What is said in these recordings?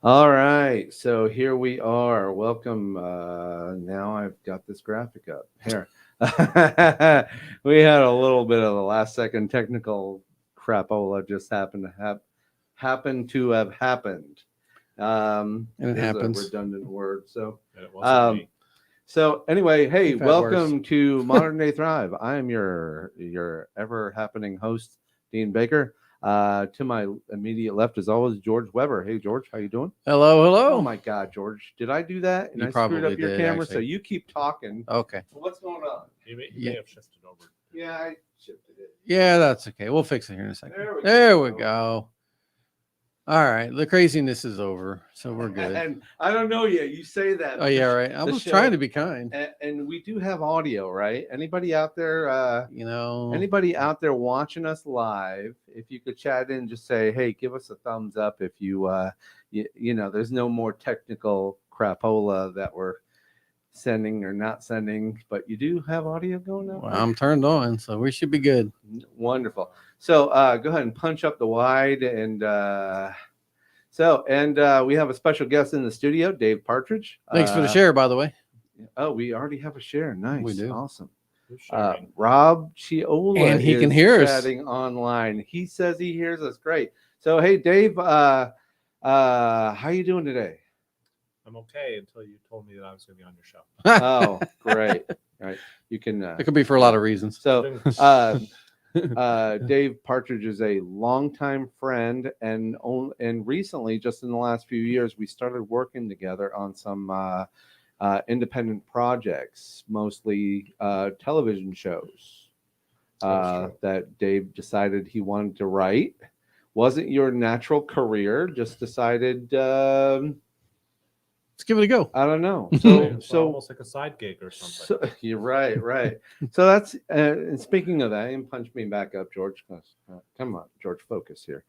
All right, so here we are. Welcome. Now I've got this graphic up here. We had a little bit of a last second technical crapola just happened to have happened. And it is happens. a redundant word. So, And it wasn't me. so anyway, hey, We've had welcome to Modern Day Thrive. I am your ever happening host, Dean Baker. To my immediate left, as always, George Weber. Hey, George, how you doing? Hello, hello. Oh my God, George, did I do that? And You I screwed probably up your did, camera, actually. so you keep talking. Okay. What's going on? He may Yeah. have shifted over. Yeah, I shifted it. Yeah, that's okay. We'll fix it here in a second. There There we we go. go. All right. The craziness is over, so we're good. And I don't know yet. You say that. Oh, yeah, right. I the was show- trying to be kind. And we do have audio, right? Anybody out there? You know, Anybody out there watching us live? If you could chat in, just say, "Hey, give us a thumbs up." If you, you know, there's no more technical crapola that we're sending or not sending, but you do have audio going on. well, I'm turned on, so we should be good. Wonderful. So go ahead and punch up the wide, and we have a special guest in the studio, Dave Partridge. Thanks for the share, by the way. Oh, we already have a share. Nice. We do. Awesome. Who's sharing? Rob Chiola And he can is hear us. chatting online. He says he hears us great. So hey, Dave, how you doing today? I'm okay until you told me that I was going to be on your show. Oh, great. All right. You can It could be for a lot of reasons. so Dave Partridge is a longtime friend, and recently, just in the last few years, we started working together on some independent projects, mostly television shows that Dave decided he wanted to write. Wasn't your natural career, just decided, Let's give it a go. I don't know. So almost like a side gig or something. So, you're right. So that's and speaking of that, and punch me back up, George. Come on, George, focus here.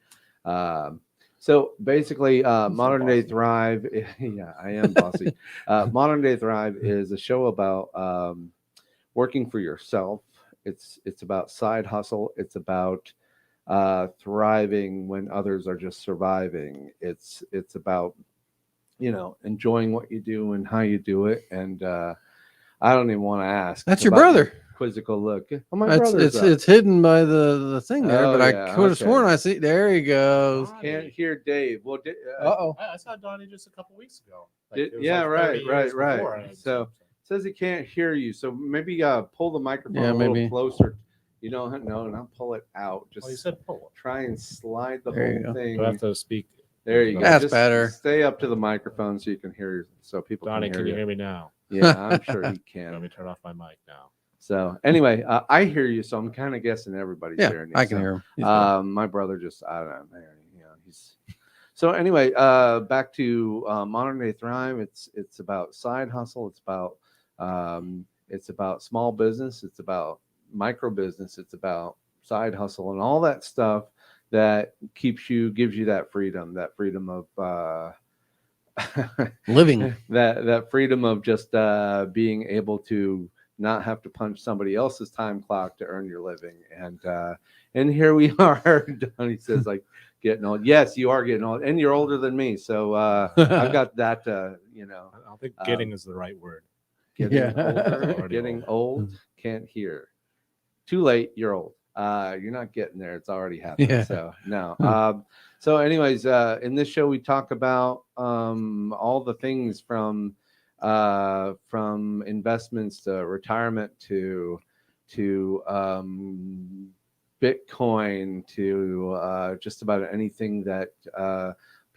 So basically, Modern Day Thrive. Yeah, I am bossy. Modern Day Thrive is a show about working for yourself. It's about side hustle. It's about thriving when others are just surviving. It's about, you know, enjoying what you do and how you do it. And I don't even want to ask. That's your about brother. Quizzical look. Oh, my That's brother's up. it's hidden by the thing there, Oh, but I yeah, could have okay. sworn I see. There he goes. Can't hear Dave. Well, Uh-oh. I saw Donnie just a couple weeks ago. Yeah, like 30 years right. before I had So- seen him. says he can't hear you. So maybe pull the microphone Yeah, a little maybe. closer. You don't know, and I'll pull it out. Just Oh, you said pull try and slide the There you whole go. thing. it. Do I have to speak? There you go. That's Just better. Stay up to the microphone so you can hear, so people Donnie, can can hear you hear me now? Yeah, I'm sure he Let can. me turn off my mic now. So anyway, I hear you, so I'm kind of guessing everybody's Yeah, hearing you. I can So, hear him. He's good. my brother just, I don't know, you know, he's. So anyway, back to Modern Day Thrive. It's about side hustle. It's about small business. It's about micro business. It's about side hustle and all that stuff that gives you that freedom of Living. that freedom of just being able to not have to punch somebody else's time clock to earn your living. And here we are. Donnie says, like, getting old. Yes, you are getting old, and you're older than me. So I've got that. You know, I don't think getting is the right word. getting Yeah. older, Already getting old, can't hear. Too late. You're old. You're not getting there. It's already happened. Yeah. So no. So anyways, in this show we talk about all the things from investments to retirement to Bitcoin to just about anything that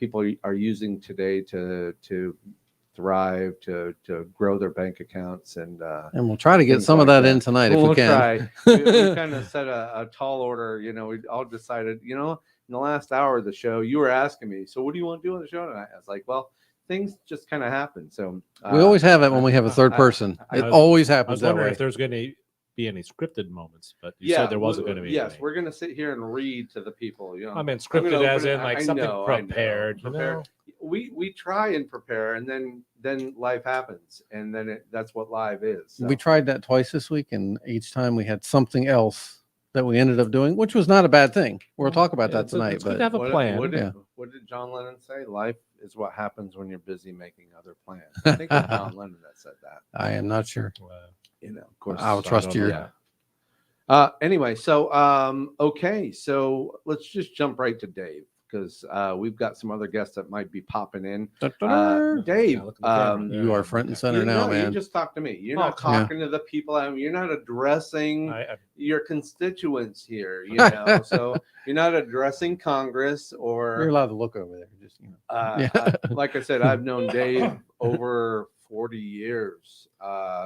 people are using today to thrive, to grow their bank accounts, and we'll try to get things some of like that in tonight if we'll we can. try. We kind of set a tall order. We all decided, in the last hour of the show, you were asking me, so what do you want to do on the show tonight? I was like, well, things just kind of happen. So We always have it when we have a third person. It always I happens was that wondering way. if there's going to be any scripted moments, but you said there wasn't going to be. Yes, any. we're going to sit here and read to the people. I mean, I'm scripted gonna as open it. in like I something know, prepared. prepared. We try and prepare, and then life happens, and then that's what live is. So. We tried that twice this week, and each time we had something else that we ended up doing, which was not a bad thing. We'll talk about that tonight. It's good but to have a plan. What did John Lennon say? Life is what happens when you're busy making other plans. I think it's John Lennon that said that. I am not sure. Of course, I'll trust you. Anyway, so okay, so let's just jump right to Dave, because we've got some other guests that might be popping in. Dave, you are front and center now, man. You just talk to me. You're not talking to the people. You're not addressing your constituents here. So you're not addressing Congress or. You're allowed to look over there. Just like I said, I've known Dave over 40 years.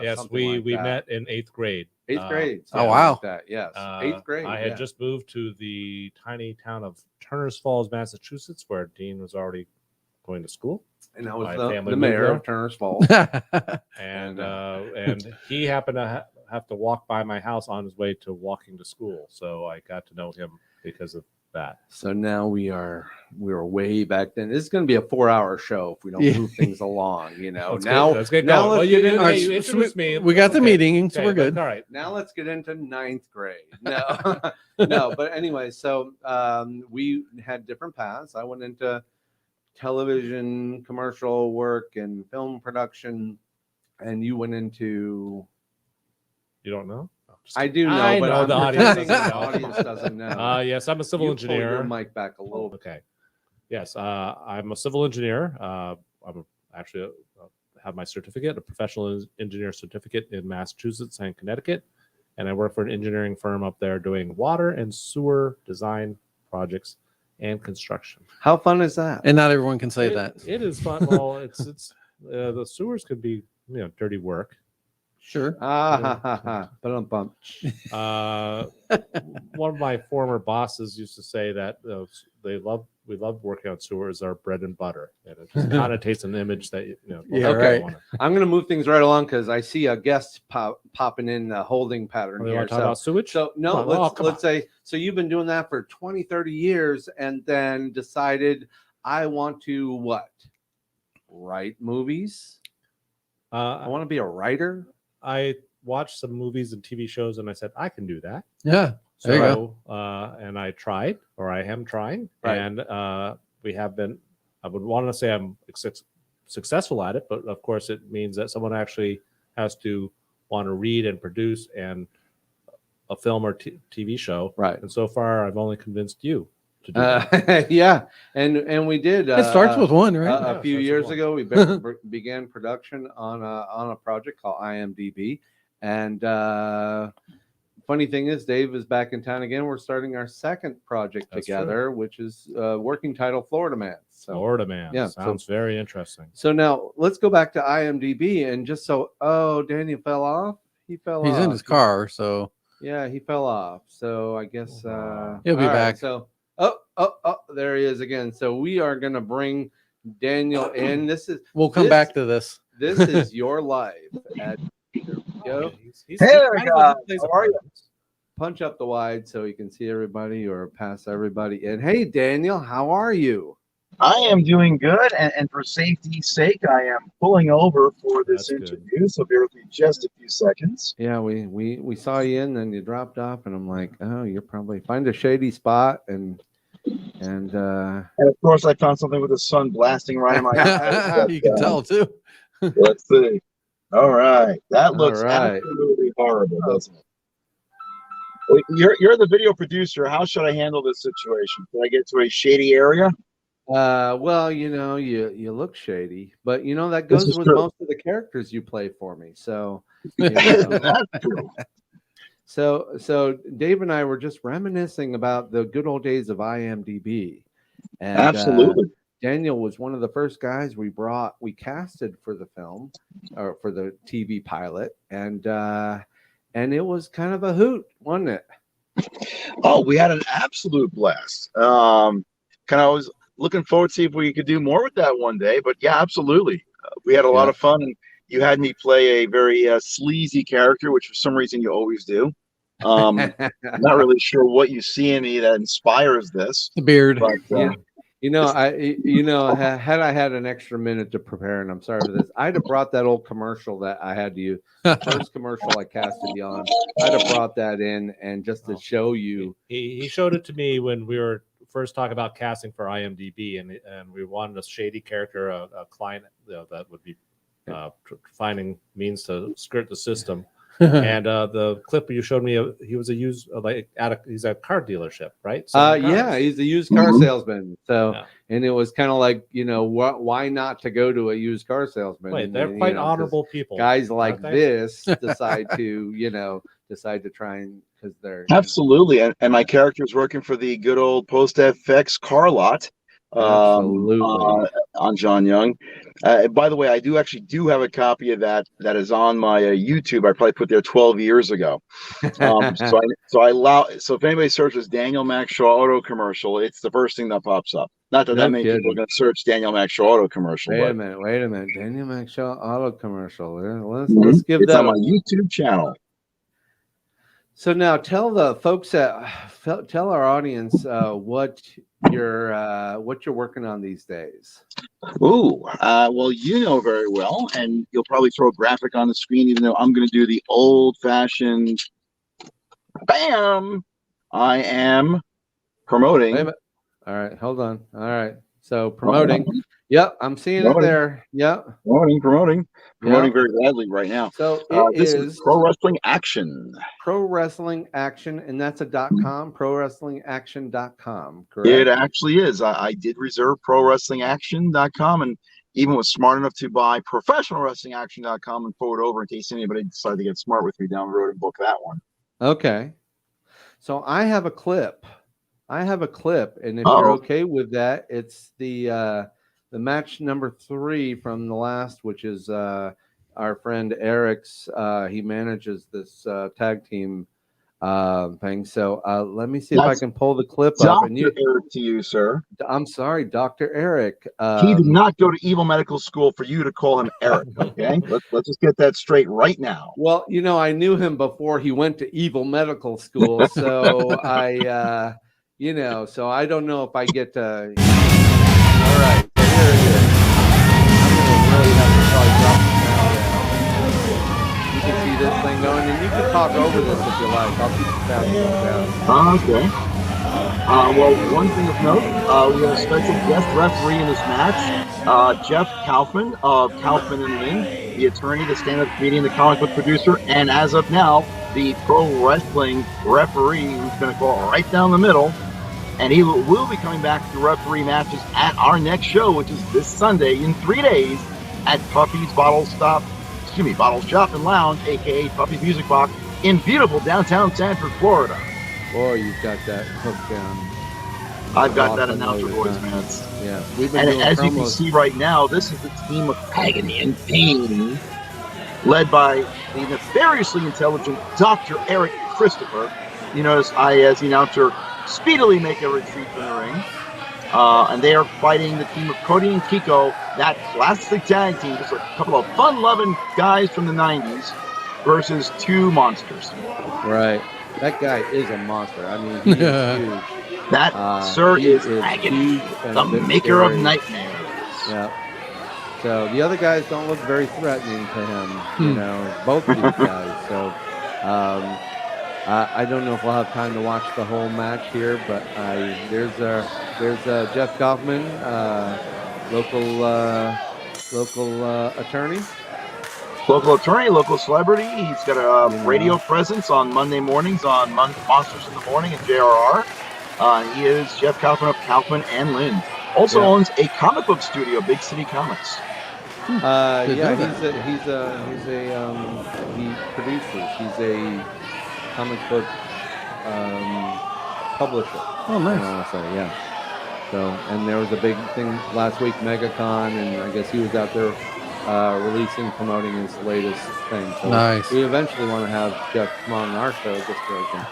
Yes, we met in 8th grade. 8th grade. Oh, wow. Like that. Yes. 8th grade. I had just moved to the tiny town of Turners Falls, Massachusetts, where Dean was already going to school. And I was the mayor of Turners Falls. and he happened to have to walk by my house on his way to walking to school. So I got to know him because of that. So now we were way back then. This is going to be a 4-hour show if we don't move things along. Let's get going. Well, you introduced me. We got the meeting, so we're good. All right. Now let's get into 9th grade. No, no. But anyway, so we had different paths. I went into television, commercial work, and film production, and you went into. You don't know? I do know, I but know the audience doesn't know. Yes, I'm a civil engineer. Pull your mic back a little bit. Okay. Yes, I'm a civil engineer. Actually have my certificate, a professional engineer certificate in Massachusetts and Connecticut, and I work for an engineering firm up there doing water and sewer design projects and construction. How fun is that? And not everyone can say that. It is fun. Well, it's the sewers could be dirty work. Sure. But One of my former bosses used to say that we love working on sewers, our bread and butter, and it just connotates an image that okay. I'm going to move things right along because I see a guest popping in the holding pattern here. Want to talk about sewage? So no, let's say so you've been doing that for 20, 30 years, and then decided I want to what? Write movies. I want to be a writer. I watched some movies and TV shows, and I said I can do that. Yeah. So, there you go. And I tried, or I am trying, right. And we have been. I would want to say I'm successful at it, but of course, it means that someone actually has to want to read and produce and a film or TV show. Right. And so far, I've only convinced you to do that. Yeah, and we did. It starts with one, right? A few years ago, we began production on a project called IMDb, and funny thing is, Dave is back in town again. We're starting our second project together, which is working title Florida Man. So, Florida Man. Yeah, sounds very interesting. So now let's go back to IMDb, and just Daniel fell off. He's in his car, so yeah, he fell off. So I guess he'll be back. Right, so there he is again. So we are gonna bring Daniel in. We'll come back to this. This is your life. Go. Hey there, guys. How are you? Punch up the wide so you can see everybody or pass everybody in. Hey, Daniel, how are you? I am doing good, and for safety's sake, I am pulling over for this interview, so bear with me just a few seconds. Yeah, we saw you in, then you dropped off, and I'm like, oh, you're probably find a shady spot, and of course, I found something with the sun blasting right in my eyes. You can tell too. Let's see. All right, that looks absolutely horrible, doesn't it? Well, you're the video producer. How should I handle this situation? Can I get to a shady area? Well, you look shady, but that goes with most of the characters you play for me. So, That's true. So Dave and I were just reminiscing about the good old days of IMDb. And, absolutely. Daniel was one of the first guys we casted for the film or for the TV pilot, and it was kind of a hoot, wasn't it? Oh, we had an absolute blast. Kind of was looking forward to see if we could do more with that one day. But yeah, absolutely, we had a lot of fun. And you had me play a very sleazy character, which for some reason you always do. Not really sure what you see in me that inspires this. The beard. But, had I had an extra minute to prepare, and I'm sorry for this, I'd have brought that old commercial that I had to use. First commercial I casted you on. I'd have brought that in and just to show you. He showed it to me when we were first talking about casting for IMDb, and we wanted a shady character, a client that would be finding means to skirt the system. And the clip you showed me, he was he's at a car dealership, right? Yeah, he's a used car salesman. So, and it was kind of like, why not to go to a used car salesman? Wait, they're quite honorable people. Guys like this decide to, try and because they're absolutely. And my character is working for the good old Post FX car lot. Absolutely. On John Young. By the way, I do have a copy of that is on my YouTube. I probably put there 12 years ago. So if anybody searches Daniel Max Shaw auto commercial, it's the first thing that pops up. Not that many people are going to search Daniel Max Shaw auto commercial. Wait a minute. Daniel Max Shaw auto commercial. Let's give it's that on my YouTube channel. So now tell the folks tell our audience what you're working on these days. Ooh, well, very well, and you'll probably throw a graphic on the screen, even though I'm going to do the old-fashioned. Bam! I am promoting. All right, hold on. All right, so promoting. Yep, I'm seeing it there. Yep. Promoting very gladly right now. So this is Pro Wrestling Action. Pro Wrestling Action, and that's a .com, prowrestlingaction.com, correct? It actually is. I did reserve prowrestlingaction.com and even was smart enough to buy professionalwrestlingaction.com and forward over in case anybody decided to get smart with me down the road and book that one. Okay. So I have a clip, and if you're okay with that, it's the match number 3 from the last, which is our friend Eric's. He manages this tag team thing. So let me see if I can pull the clip up. And Eric to you, sir. I'm sorry, Dr. Eric. He did not go to Evil Medical School for you to call him Eric. Okay, let's just get that straight right now. Well, I knew him before he went to Evil Medical School, so I, so I don't know if I get to. All right. Here it is. I'm going to really have to probably drop the sound down. You can see this thing going, and you can talk over this if you like. I'll keep the sound down. Okay. Well, one thing of note, we have a special guest referee in this match, Jeff Kaufman of Kaufman and Lynn, the attorney, the stand-up comedian, the comic book producer, and as of now, the pro wrestling referee who's going to go right down the middle. And he will be coming back to referee matches at our next show, which is this Sunday in 3 days at Puffy's Bottle Shop and Lounge, aka Puffy's Music Box, in beautiful downtown Sanford, Florida. Boy, you've got that hooked down. I've got that announcer voice, man. Yeah, and as you can see right now, this is the team of agony and pain, led by the nefariously intelligent Dr. Eric Christopher. You notice I, as the announcer, speedily make a retreat from the ring. And they are fighting the team of Cody and Kiko, that classic tag team, just a couple of fun-loving guys from the 90s versus 2 monsters. Right. That guy is a monster. I mean, he's huge. That, sir, is Agony, the maker of nightmares. Yeah. So the other guys don't look very threatening to him, both of these guys. So I don't know if we'll have time to watch the whole match here, but there's Jeff Kaufman, local attorney. Local attorney, local celebrity. He's got a radio presence on Monday mornings on Monsters in the Morning and JRR. He is Jeff Kaufman of Kaufman and Lynn. Also owns a comic book studio, Big City Comics. He produces. He's a comic book publisher. Oh, nice. I want to say, yeah. So, and there was a big thing last week, MegaCon, and I guess he was out there releasing, promoting his latest thing. So Nice. we eventually want to have Jeff come on our show just so he can,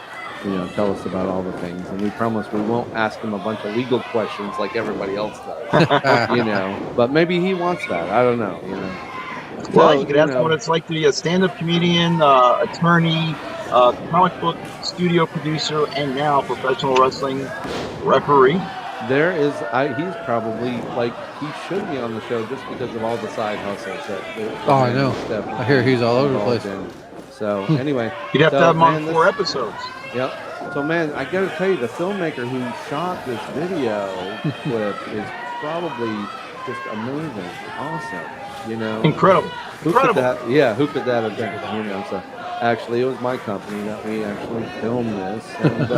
tell us about all the things. And we promise we won't ask him a bunch of legal questions like everybody else does, But maybe he wants that. I don't know, Well, So, you could ask him what it's like to be a stand-up comedian, attorney, comic book studio producer, and now professional wrestling referee. There is, he's probably like he should be on the show just because of all the side hustles that Oh, I know. Steph I hear he's all over the involved place. in. So anyway, You'd have to so, have him on man, 4 episodes. Yep. So man, I got to tell you, the filmmaker who shot this video clip is probably just amazing, awesome. Incredible. Who could that? Yeah, who could that have been? So actually, it was my company that we actually filmed this, and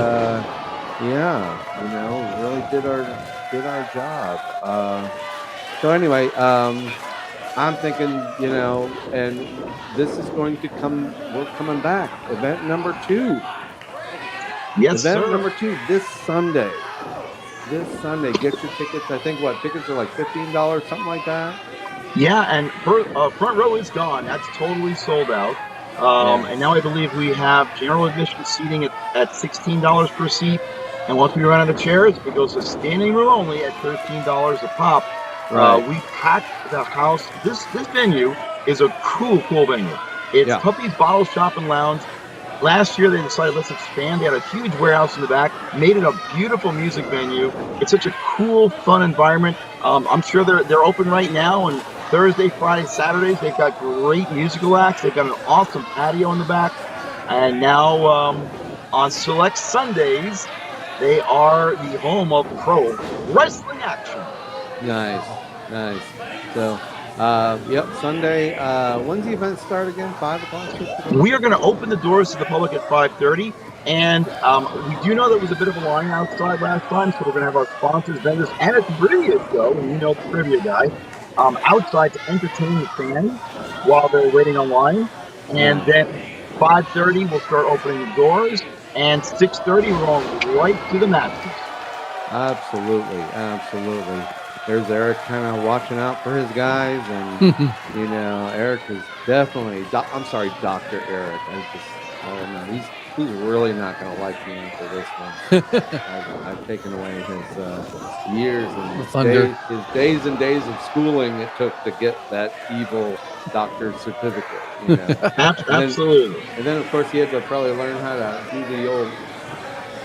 really did our job. So anyway, I'm thinking, and this is going to come. We're coming back. Event number 2. Yes, Event sir. number 2 this Sunday. This Sunday, get your tickets. I think tickets are like $15, something like that. Yeah, and front row is gone. That's totally sold out. And now I believe we have general admission seating at $16 per seat. And once we run out of chairs, it goes to standing room only at $13 a pop. Right. We packed the house. This venue is a cool venue. It's Puppy's Bottle Shop and Lounge. Last year they decided let's expand. They had a huge warehouse in the back, made it a beautiful music venue. It's such a cool, fun environment. I'm sure they're open right now, and Thursday, Friday, Saturdays they've got great musical acts. They've got an awesome patio in the back, and now on select Sundays they are the home of pro wrestling action. Nice. So, Sunday. When's the event start again? 5 o'clock? 6 o'clock? We are going to open the doors to the public at 5:30, and we do know there was a bit of a line outside last time, so we're going to have our sponsors, vendors, and a trivia show, and you know the trivia guy, outside to entertain the fans while they're waiting online. And then 5:30 we'll start opening the doors, and 6:30 we're going right to the matches. Absolutely. There's Eric kind of watching out for his guys, and Eric is definitely. I'm sorry, Dr. Eric. I don't know. He's really not going to like me after this one. I've taken away his years and his days and days of schooling it took to get that evil doctor's certificate. Absolutely. And then, of course, he had to probably learn how to do the old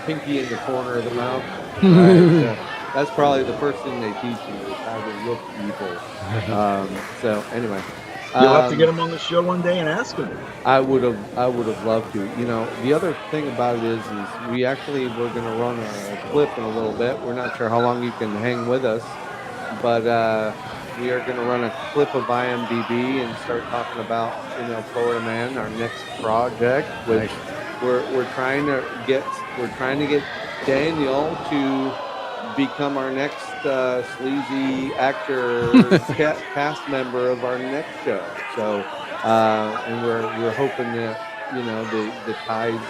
pinky in the corner of the mouth. Right? That's probably the first thing they teach you is how to look evil. So anyway, you'll have to get him on the show one day and ask him. I would have loved to. The other thing about it is we actually we're going to run a clip in a little bit. We're not sure how long you can hang with us, but we are going to run a clip of IMDb and start talking about Florida Man, our next project, which we're trying to get Daniel to become our next sleazy actor cast member of our next show. So and we're hoping that the tides,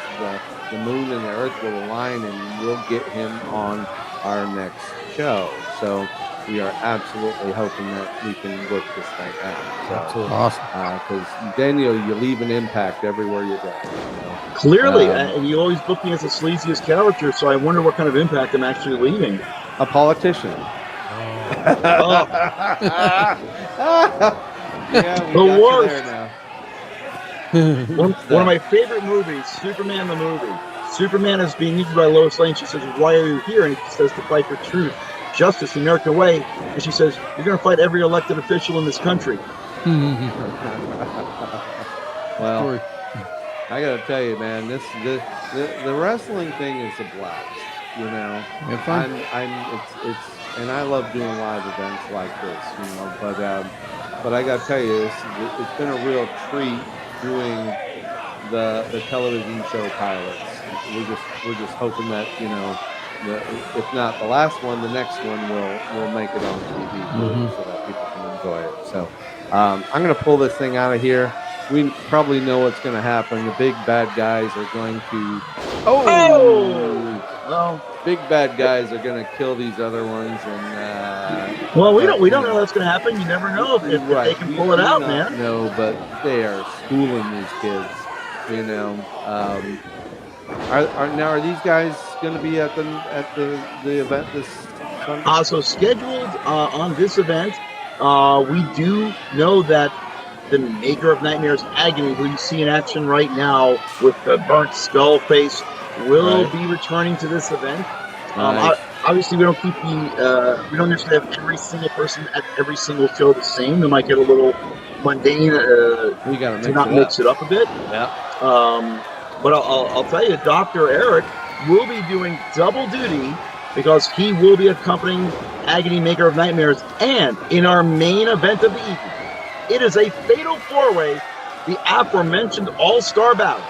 the moon and the earth will align, and we'll get him on our next show. So we are absolutely hoping that we can work this thing out. So, absolutely awesome. Because Daniel, you leave an impact everywhere you go. Clearly, and you always book me as the sleaziest character, so I wonder what kind of impact I'm actually leaving. A politician. Oh. Yeah, the worst. There now. One of my favorite movies, Superman the movie. Superman is being used by Lois Lane. She says, "Why are you here?" And he says, "To fight for truth, justice, the American way." And she says, "You're going to fight every elected official in this country." Well, I got to tell you, man, the wrestling thing is a blast. And I love doing live events like this, but I got to tell you, it's been a real treat doing the television show pilots. We're just hoping that if not the last one, the next one will make it on TV so that people can enjoy it. So I'm going to pull this thing out of here. We probably know what's going to happen. The big bad guys are going to. Oh! Well, big bad guys are gonna kill these other ones, and Well, we but, don't know that's going to happen. You never know if they can we pull it do out, not man. know, but they are schooling these kids. You know, are these guys going to be at the event this Sunday? So scheduled on this event, we do know that the maker of Nightmares Agony, who you see in action right now with the burnt skull face, will Right. be returning to this event. Nice. Obviously, we don't keep we don't necessarily have every single person at every single show the same. It might get a little mundane We got to to mix not it up. mix it up a bit. Yeah. But I'll tell you, Dr. Eric will be doing double duty because he will be accompanying Agony Maker of Nightmares. And in our main event of the evening, it is a fatal four-way, the aforementioned all-star battle.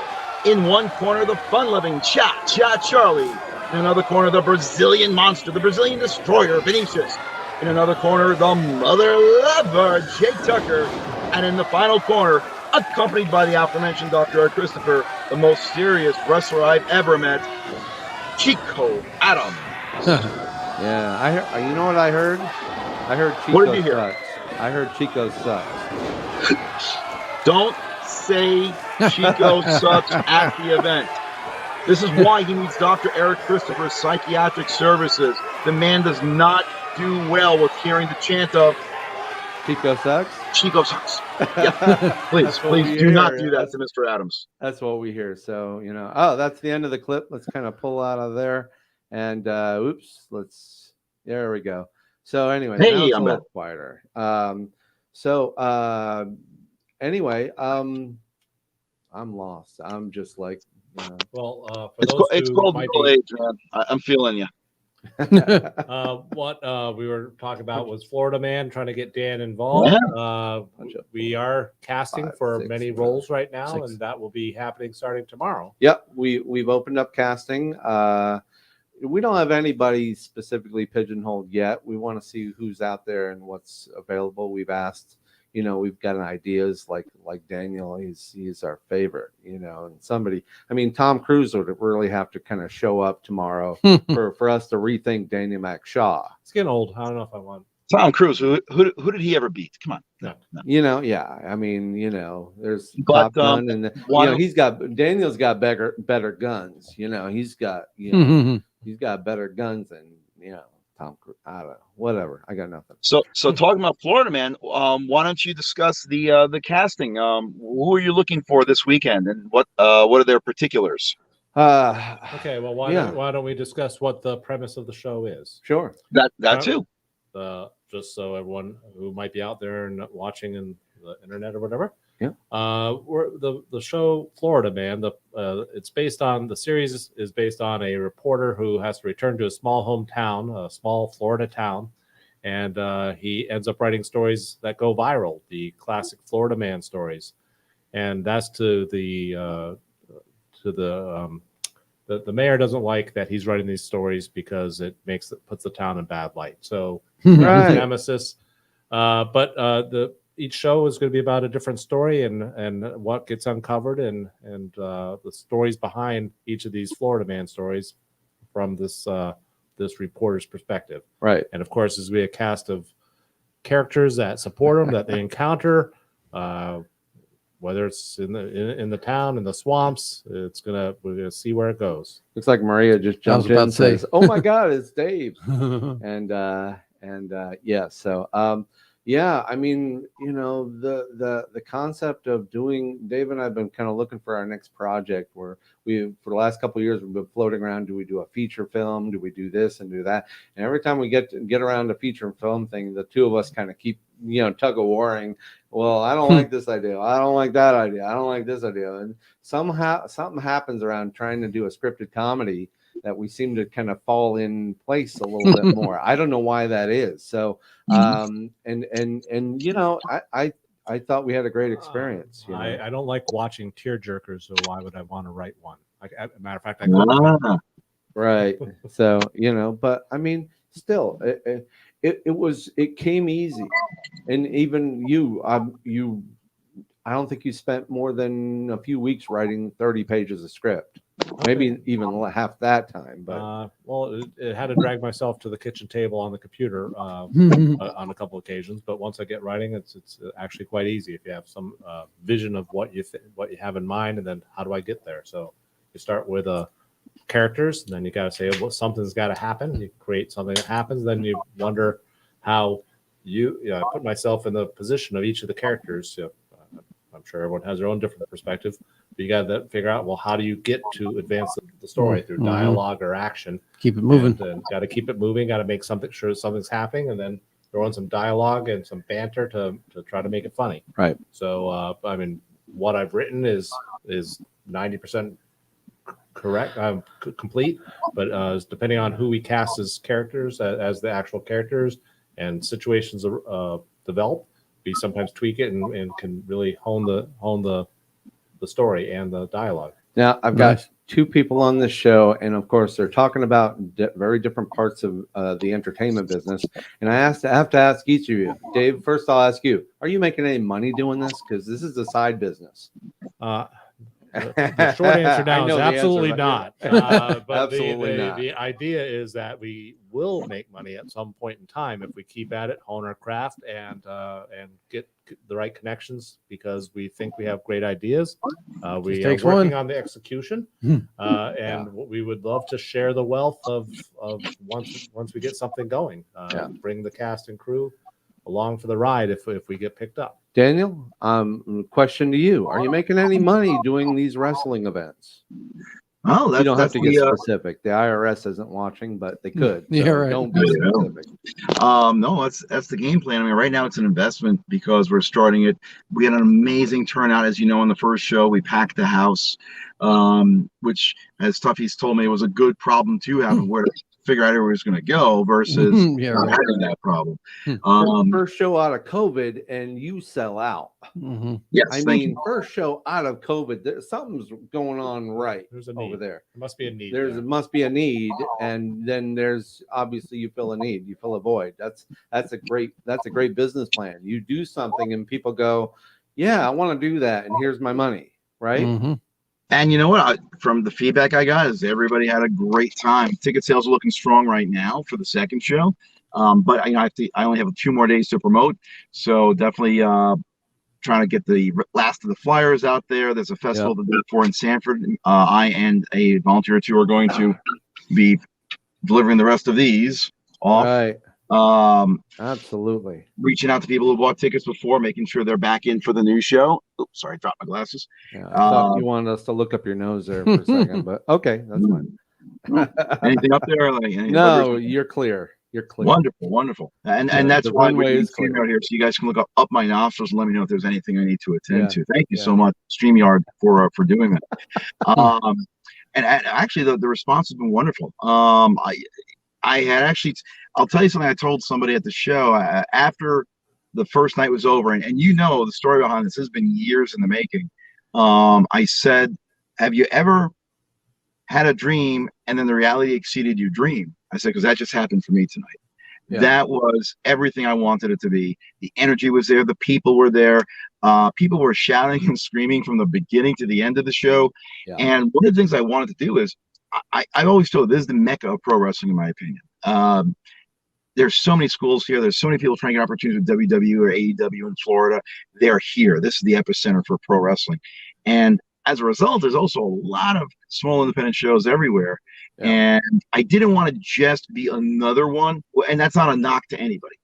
In one corner, the fun-loving Cha-Cha Charlie. In another corner, the Brazilian monster, the Brazilian destroyer, Vinicius. In another corner, the mother lover, Jake Tucker. And in the final corner, accompanied by the aforementioned Dr. Eric Christopher, the most serious wrestler I've ever met, Chico Adams. Yeah, I heard. You know what I heard? I heard Chico What did you hear? sucks. I heard Chico sucks. Don't say Chico sucks at the event. This is why he needs Dr. Eric Christopher's psychiatric services. The man does not do well with hearing the chant of Chico sucks. Chico sucks. Yeah. Please do not do that to Mr. Adams. That's what we hear. So, you know, oh, that's the end of the clip. Let's kind of pull out of there. And oops, there we go. So anyway, Hey, now it's I'm a little back. quieter. Anyway, I'm lost. I'm just like, you know. Well, for It's those it's who called might middle be, age, man. I'm feeling you. what we were talking about was Florida Man trying to get Dan involved. We are casting 5, for 6, many 7, roles right now, 6. and that will be happening starting tomorrow. Yep, we've opened up casting. We don't have anybody specifically pigeonholed yet. We want to see who's out there and what's available. We've asked, you know, we've got ideas like Daniel. He's our favorite, you know, and somebody. I mean, Tom Cruise would really have to kind of show up tomorrow for us to rethink Daniel Mac Shaw. It's getting old. I don't know if I want. Tom Cruise, who did he ever beat? Come on. No. You know, yeah. I mean, you know, there's But, Top Gun, and you know, Daniel's got better guns. You know, he's got he's got better guns than, you know, Tom Cruise. I don't know. Whatever. I got nothing. So talking about Florida Man, why don't you discuss the casting? Who are you looking for this weekend, and what are their particulars? Okay, well, why don't we discuss what the premise of the show is? Sure. That too. Just so everyone who might be out there and watching in the internet or whatever. Yeah. We're the show Florida Man. It's based on the series is based on a reporter who has to return to a small hometown, a small Florida town, and he ends up writing stories that go viral, the classic Florida Man stories, and that's to the mayor doesn't like that he's writing these stories because it puts the town in bad light. So Right. nemesis. But each show is going to be about a different story and what gets uncovered and the stories behind each of these Florida Man stories from this reporter's perspective. Right. And of course, there's going to be a cast of characters that support them, that they encounter. Whether it's in the town, in the swamps, we're gonna see where it goes. Looks like Maria just jumped in and says, "Oh my God, it's Dave!" Yeah. So yeah, I mean, you know, the concept of doing. Dave and I have been kind of looking for our next project where for the last couple of years we've been floating around. Do we do a feature film? Do we do this and do that? And every time we get around to feature film thing, the two of us kind of keep, you know, tug of warring. Well, I don't like this idea. I don't like that idea. I don't like this idea. And somehow something happens around trying to do a scripted comedy that we seem to kind of fall in place a little bit more. I don't know why that is. So, and you know, I thought we had a great experience. You know? I don't like watching tear jerkers, so why would I want to write one? Matter of fact, I couldn't. Right. So, you know, but I mean, still, it came easy. And even I don't think you spent more than a few weeks writing 30 pages of script. maybe even half that time. But Well, it had to drag myself to the kitchen table on the computer on a couple occasions. But once I get writing, it's actually quite easy if you have some vision of what you have in mind, and then how do I get there. So you start with characters, and then you got to say, well, something's got to happen. You create something that happens, then you wonder how I put myself in the position of each of the characters. I'm sure everyone has their own different perspective, but you got to figure out, well, how do you get to advance the story through dialogue or action? Keep it moving. And got to keep it moving. Got to make sure something's happening, and then throw in some dialogue and some banter to try to make it funny. Right. So, I mean, what I've written is 90% correct, complete, but depending on who we cast as characters, as the actual characters, and situations develop, we sometimes tweak it and can really hone the story and the dialogue. Now I've got two people on this show, and of course they're talking about very different parts of the entertainment business. And I have to ask each of you, Dave. First, I'll ask you: are you making any money doing this? Because this is a side business. The short answer now is absolutely not. But Absolutely not. The idea is that we will make money at some point in time if we keep at it, hone our craft, and get the right connections, because we think we have great ideas. We are working on the execution, and we would love to share the wealth of once we get something going. Bring the cast and crew along for the ride if we get picked up. Daniel, question to you: are you making any money doing these wrestling events? Oh, you don't have to get specific. The IRS isn't watching, but they could. So right. Don't be specific. No, that's the game plan. I mean, right now it's an investment because we're starting it. We had an amazing turnout, as you know, in the first show. We packed the house, which, as Tuffy's told me, was a good problem to have, and where to figure out where he was going to go versus having that problem. First show out of COVID, and you sell out. Yes, I mean, first show out of COVID, something's going on right. There's a over need. there. There must be a need. Must be a need, and then there's obviously you fill a need, you fill a void. That's a great business plan. You do something, and people go, "Yeah, I want to do that," and here's my money, right? And you know what? From the feedback I got, is everybody had a great time. Ticket sales are looking strong right now for the second show, but I only have 2 more days to promote, so definitely trying to get the last of the flyers out there. There's a festival the day before in Sanford. I and a volunteer or two are going to be delivering the rest of these off. Right. Absolutely. Reaching out to people who bought tickets before, making sure they're back in for the new show. Oops, sorry, dropped my glasses. Yeah, I thought you wanted us to look up your nose there for a second, but okay, that's fine. Anything up there? No, you're clear. You're clear. Wonderful. And that's the why runway is clear clear out here, so you guys can look up my nostrils and let me know if there's anything I need to attend to. Thank you so much, StreamYard, for doing that. And actually, the response has been wonderful. I had actually, I'll tell you something I told somebody at the show after the first night was over, and you know the story behind this has been years in the making. I said, have you ever had a dream and then the reality exceeded your dream? I said, because that just happened for me tonight. That was everything I wanted it to be. The energy was there. The people were there. People were shouting and screaming from the beginning to the end of the show. And one of the things I wanted to do is, I've always told, this is the mecca of pro wrestling, in my opinion. There's so many schools here. There's so many people trying to get opportunities with WWE or AEW in Florida. They're here. This is the epicenter for pro wrestling. And as a result, there's also a lot of small independent shows everywhere. And I didn't want to just be another one. And that's not a knock to anybody.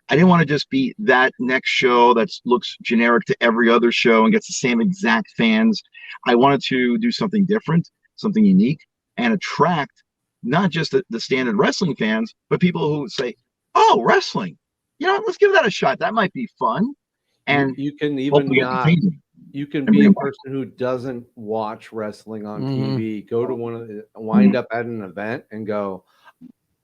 I didn't want to just be that next show that looks generic to every other show and gets the same exact fans. I wanted to do something different, something unique, and attract not just the standard wrestling fans, but people who say, oh, wrestling, let's give that a shot. That might be fun. And you can even you can be a person who doesn't watch wrestling on TV, go to wind up at an event and go,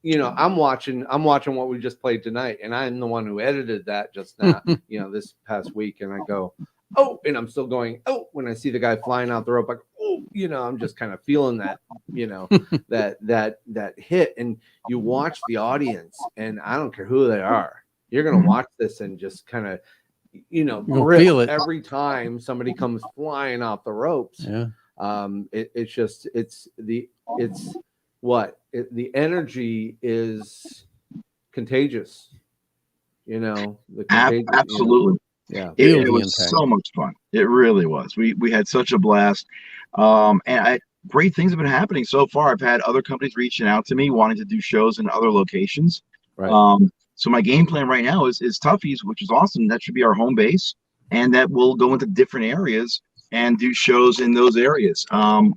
I'm watching what we just played tonight, and I'm the one who edited that just now, this past week, and I go, oh, and I'm still going, oh, when I see the guy flying out the rope, like, oh, I'm just kind of feeling that, that hit, and you watch the audience, and I don't care who they are, you're gonna watch this and just kind of, feel it every time somebody comes flying off the ropes. The energy is contagious. The contagion. Absolutely. Yeah. It the was impact. so much fun. It really was. We had such a blast. Great things have been happening so far. I've had other companies reaching out to me wanting to do shows in other locations. Right. So my game plan right now is Tuffy's, which is awesome. That should be our home base, and that will go into different areas and do shows in those areas.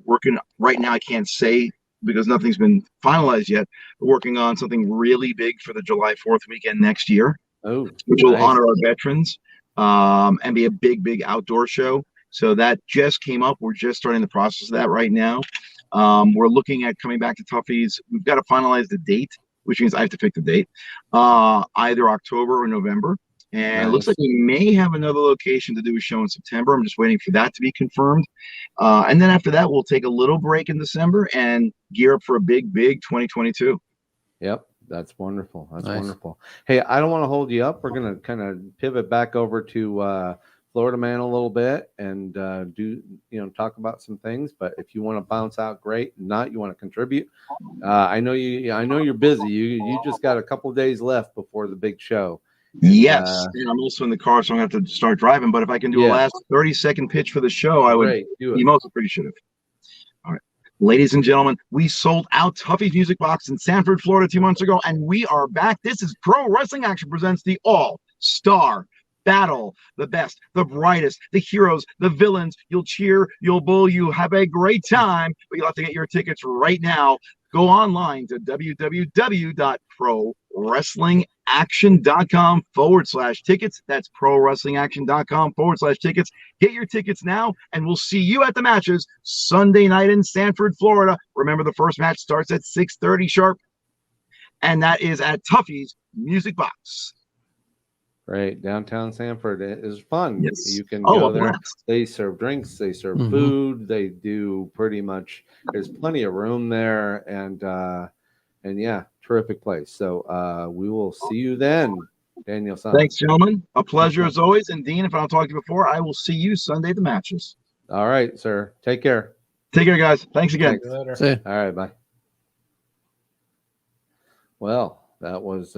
Working right now, I can't say because nothing's been finalized yet. But working on something really big for the July 4th weekend next year, Oh, which will nice. honor our veterans and be a big outdoor show. So that just came up. We're just starting the process of that right now. We're looking at coming back to Tuffy's. We've got to finalize the date, which means I have to pick the date, either October or November. And it looks like we may have another location to do a show in September. I'm just waiting for that to be confirmed. And then after that, we'll take a little break in December and gear up for a big 2022. Yep. That's wonderful. That's Nice. wonderful. Hey, I don't want to hold you up. We're going to kind of pivot back over to Florida Man a little bit and talk about some things. But if you want to bounce out, great. Not you want to contribute. I know you're busy. You just got a couple of days left before the big show. Yes, and I'm also in the car, so I'm going to have to start driving. But if I can do a last 30-second pitch for the show, I would be most appreciative. All right. Ladies and gentlemen, we sold out Tuffy's Music Box in Sanford, Florida 2 months ago, and we are back. This is Pro Wrestling Action presents the All-Star Battle. The best, the brightest, the heroes, the villains. You'll cheer, you'll bull, you have a great time, but you'll have to get your tickets right now. Go online to www.prowrestlingaction.com/tickets. That's prowrestlingaction.com/tickets. Get your tickets now, and we'll see you at the matches Sunday night in Sanford, Florida. Remember, the first match starts at 6:30 sharp, and that is at Tuffy's Music Box. Right, downtown Sanford is fun. Yes. You can go there. Blast. They serve drinks, they serve food, they do pretty much. There's plenty of room there, and yeah, terrific place. So we will see you then, Daniel. Thanks, gentlemen. A pleasure as always. And Dean, if I don't talk to you before, I will see you Sunday at the matches. All right, sir. Take care. Take care, guys. Thanks again. Later. See ya. All right, bye. Well, that was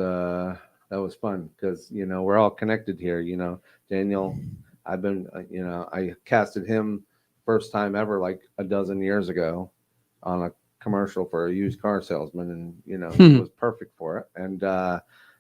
fun because we're all connected here. Daniel, I've been I casted him first time ever like a dozen years ago on a commercial for a used car salesman, and he was perfect for it. And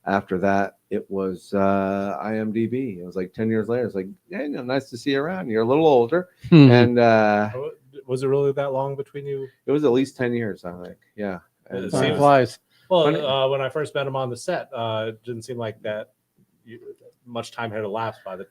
after that, it was IMDb. It was like 10 years later. It's like, Daniel, nice to see you around. You're a little older, and was it really that long between you? It was at least 10 years, I think. Yeah. And, Time flies. Well, when I first met him on the set, it didn't seem like that much time had elapsed by the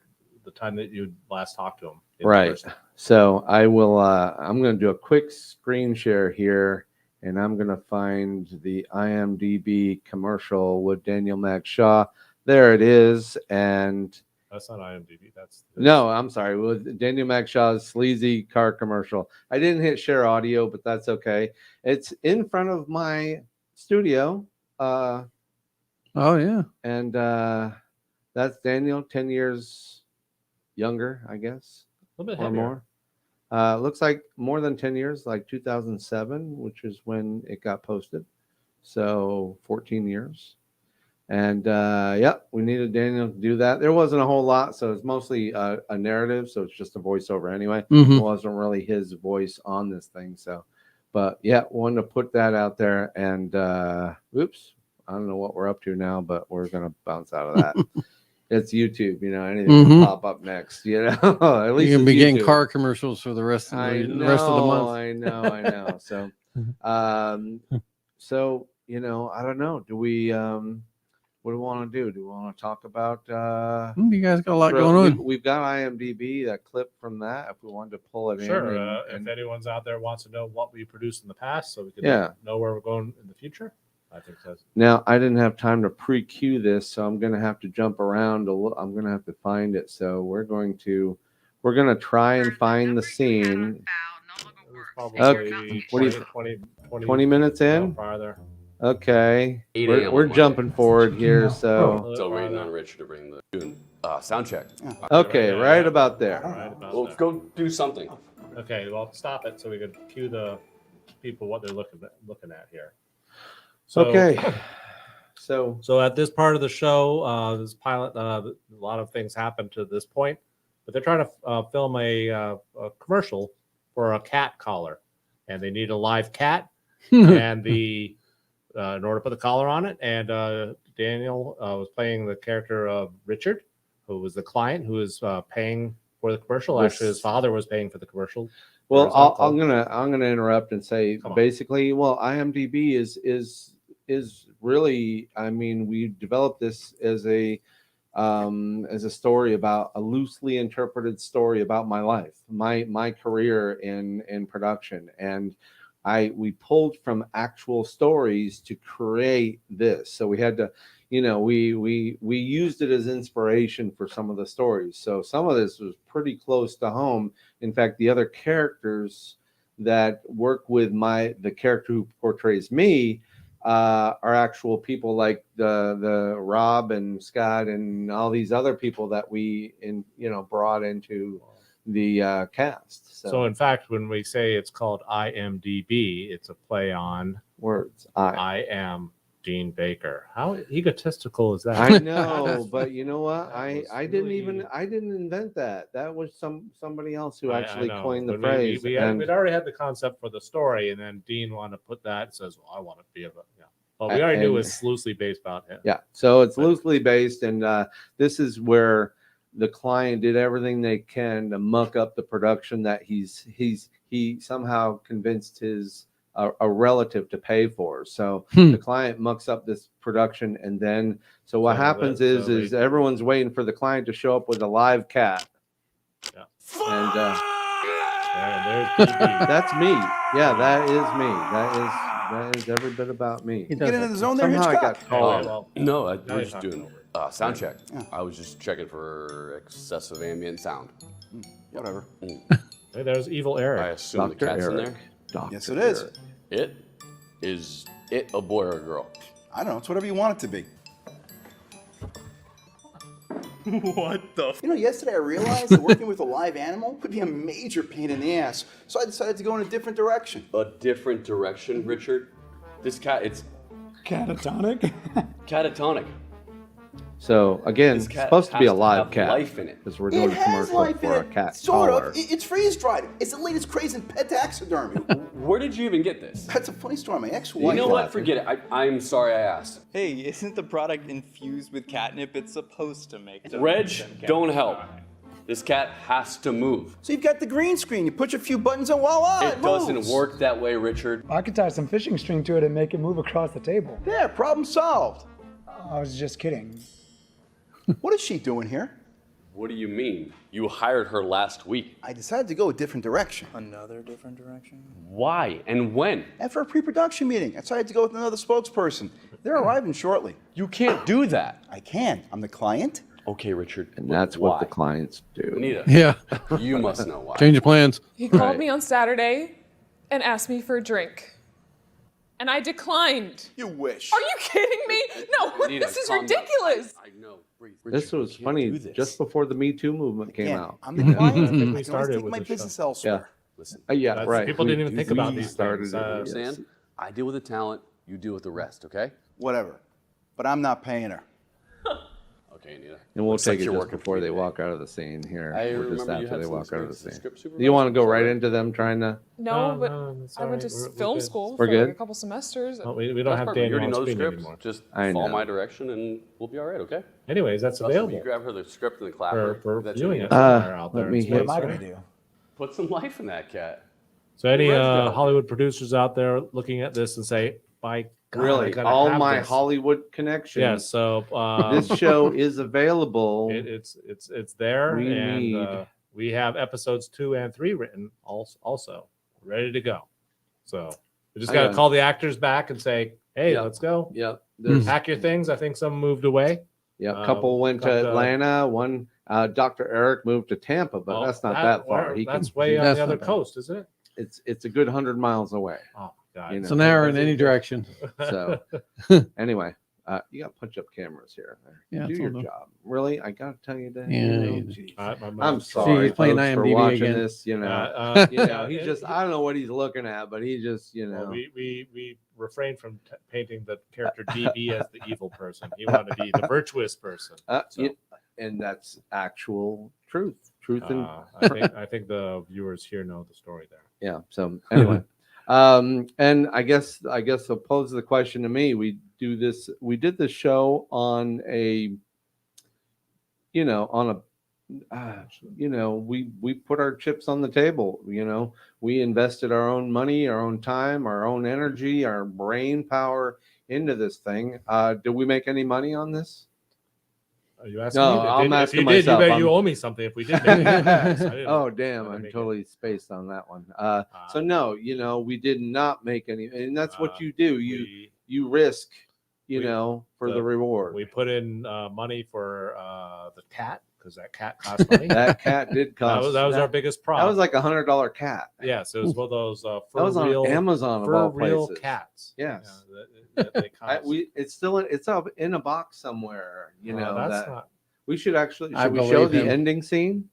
time that you last talked to him. Right. So I will. I'm going to do a quick screen share here, and I'm going to find the IMDb commercial with Daniel Mac Shaw. There it is, and that's not IMDb. No, I'm sorry. With Daniel Mac Shaw's sleazy car commercial. I didn't hit share audio, but that's okay. It's in front of my studio. Oh yeah. And that's Daniel, 10 years younger, I guess. A little bit or heavier. more. Looks like more than 10 years, like 2007, which is when it got posted. So 14 years. And we needed Daniel to do that. There wasn't a whole lot, so it's mostly a narrative, so it's just a voiceover anyway. It wasn't really his voice on this thing. So, but yeah, wanted to put that out there. And oops, I don't know what we're up to now, but we're gonna bounce out of that. It's YouTube, anything can pop up next, At least you can be getting YouTube. car commercials for the rest of the rest of the month. I know. So, I don't know. Do we? What do we want to do? Do we want to talk about? You guys got a lot going on. We've got IMDb, that clip from that. If we wanted to pull it Sure. in, if anyone's out there wants to know what we produced in the past, so we can know where we're going in the future, I think so. Now, I didn't have time to pre-cue this, so I'm going to have to jump around a little. I'm going to have to find it. So we're going to try and find the scene. Probably 20 minutes in. Farther. Okay, we're jumping forward here, so Still waiting on Richard to bring the sound check. Okay, right about there. Well, go do something. Okay, well, stop it so we can cue the people what they're looking at here. So, Okay. So at this part of the show, this pilot, a lot of things happened to this point, but they're trying to film a commercial for a cat collar, and they need a live cat, and the in order to put the collar on it, and Daniel was playing the character of Richard, who was the client who was paying for the commercial. Actually, his father was paying for the commercial. well, I'm gonna interrupt and say Come on. basically, well, IMDb is really, I mean, we developed this as a story about a loosely interpreted story about my life, my career in production, and we pulled from actual stories to create this. So we had to, we used it as inspiration for some of the stories. So some of this was pretty close to home. In fact, the other characters that work with the character who portrays me are actual people, like the Rob and Scott and all these other people that we brought into the cast. So in fact, when we say it's called IMDb, it's a play on words. I am Dean Baker. How egotistical is that? I know, but you know what? That I was didn't really- I didn't invent that. That was somebody else who I actually know, coined the but phrase. we'd already had the concept for the story, and then Dean wanted to put that and says, "Well, I want to be a yeah." Well, we already knew it was loosely based about him. Yeah, so it's But- loosely based, and this is where the client did everything they can to muck up the production that he somehow convinced his a relative to pay for. So the client mucks up this production, and then what So happens that- is so they- everyone's waiting for the client to show up with a live cat. Yeah. And There's DB. that's me. Yeah, that is me. That is every bit about me. He does Get into it. the zone there, Somehow I Hitchcock. got called. well, No, now we're you're just talking doing over. sound check. Yeah. I was just checking for excessive ambient sound. Whatever. Hey, there's evil I Eric. assume the cat's in there. Dr. Yes, it is. It is it a boy or a girl? I don't know. It's whatever you want it to be. What the? Yesterday I realized that working with a live animal could be a major pain in the ass. So I decided to go in a different direction. A different direction, Richard. This cat, it's Catatonic? catatonic. So again, This it's cat supposed to be has a live have cat life in it. because we're doing It a has commercial life for a in it. cat Sort collar. of. It's freeze dried. It's the latest craze in pet taxidermy. Where did you even get this? That's a funny story. My You ex-wife. know what? Forget it. I'm sorry I asked. Hey, isn't the product infused with catnip? It's supposed to make them Reg, catnip. don't help. This cat has to move. So you've got the green screen. You put your few buttons and voila, It doesn't moves. work that way, Richard. I could tie some fishing string to it and make it move across the table. There, problem solved. I was just kidding. What is she doing here? What do you mean? You hired her last week. I decided to go a different direction. Another different direction? Why and when? After a pre-production meeting, I decided to go with another spokesperson. They're arriving shortly. You can't do that. I can. I'm the client. Okay, Richard. And that's why? what the clients do. Anita, Yeah. you must know why. Change of plans. He called Right. me on Saturday and asked me for a drink. And I declined. You wish. Are you kidding me? No, Anita, this is calm down. ridiculous. I know. Breathe. This Richard, was you can't funny do this. just before the Me Too movement came Again, out. I'm the client. I think we I can always started take with my the business show. elsewhere. Listen, Yeah, That's- right. people didn't even think about these started things. it, you yes. understand? I deal with the talent. You deal with the rest. Okay? Whatever. But I'm not paying her. Okay, Anita. And we'll Looks take like it you're just working before for me they today. walk out of the scene here. I or just remember you after had they some walk out of the experience as a scene. script Do you want to go supervisor, right so- into them trying to? No, but it's I went to all right. We're film good. school We're for good? a couple semesters. Well, we don't have Perfect. You Daniel already on know the screen script. anymore. Just I follow know. my direction and we'll be all right, okay? Anyways, that's Dustin, will available you grab her the script and the clapper. for That's viewing it. it somewhere out let there. me in hit- What am I space, going to right? do? Put some life in that cat. So any Red's got it. Hollywood producers out there looking at this and say, by God, I Really, gotta all have my this. Hollywood connections. Yeah, so This show is available. it's there, We and need- we have episodes 2 and 3 written also ready to go. So we just I got to know. call the actors back and say, hey, Yeah. let's go. Yep. There's Pack your things. I think some moved away. yeah. A couple went to got, Atlanta. One, Dr. Eric moved to Tampa, but Well, that's not that far. where- He that's can, way on That's the other not bad. coast, isn't it? it's a good 100 miles away. Oh God, You It's know. an hour in any direction. So anyway, You got punch-up cameras here. Yeah, Do it's all your done. job. Really, I gotta tell you that. Yeah, you know, you do. geez. I'm I'm See, sorry, he's playing folks, for IMDb watching again. this. You know, he just. I don't know what he's looking at, but he just, you know. Well, we refrained from painting the character DB as the evil person. He wanted to be the virtuous person. And that's actual truth. And I think the viewers here know the story there. yeah. So anyway, and I guess I'll pose the question to me. We did the show on a, we put our chips on the table. We invested our own money, our own time, our own energy, our brain power into this thing. Did we make any money on this? Are you asking No, me? I'm If asking you did, myself. you owe me something. If we did, make it. Oh damn! I'm totally spaced on that one. So no, we did not make any, and that's what you do. You risk, for the reward. We put in money for the cat because that cat cost money. That cat did cost. That was our biggest prop. That was like $100 cat. Yes, it was one of those that was on Amazon of for all real places. Cats. Yes, they cost. it's up in a box somewhere. That's not. We should actually. I Should we show believe the him. ending scene?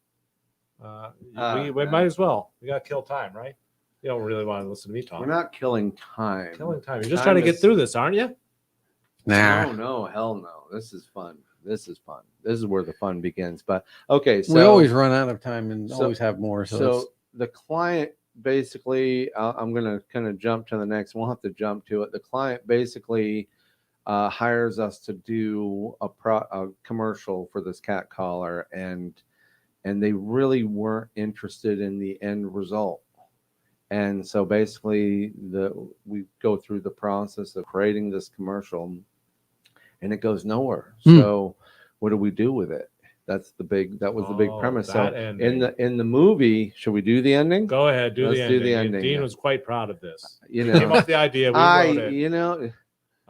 We might as well. We gotta kill time, right? You don't really want to listen to me talk. We're not killing time. killing time. You're just trying to get through this, aren't you? Nah. No, hell no. This is fun. This is fun. This is where the fun begins. But okay, so we always run out of time and always have more. So the client basically, I'm going to kind of jump to the next. We'll have to jump to it. The client basically hires us to do a commercial for this cat collar, and they really weren't interested in the end result. And so basically, we go through the process of creating this commercial, and it goes nowhere. So what do we do with it? That was the big premise. So ending. in the movie, should we do the ending? Go ahead, Let's do the ending. Dean was quite proud of this. We came up with the idea. We wrote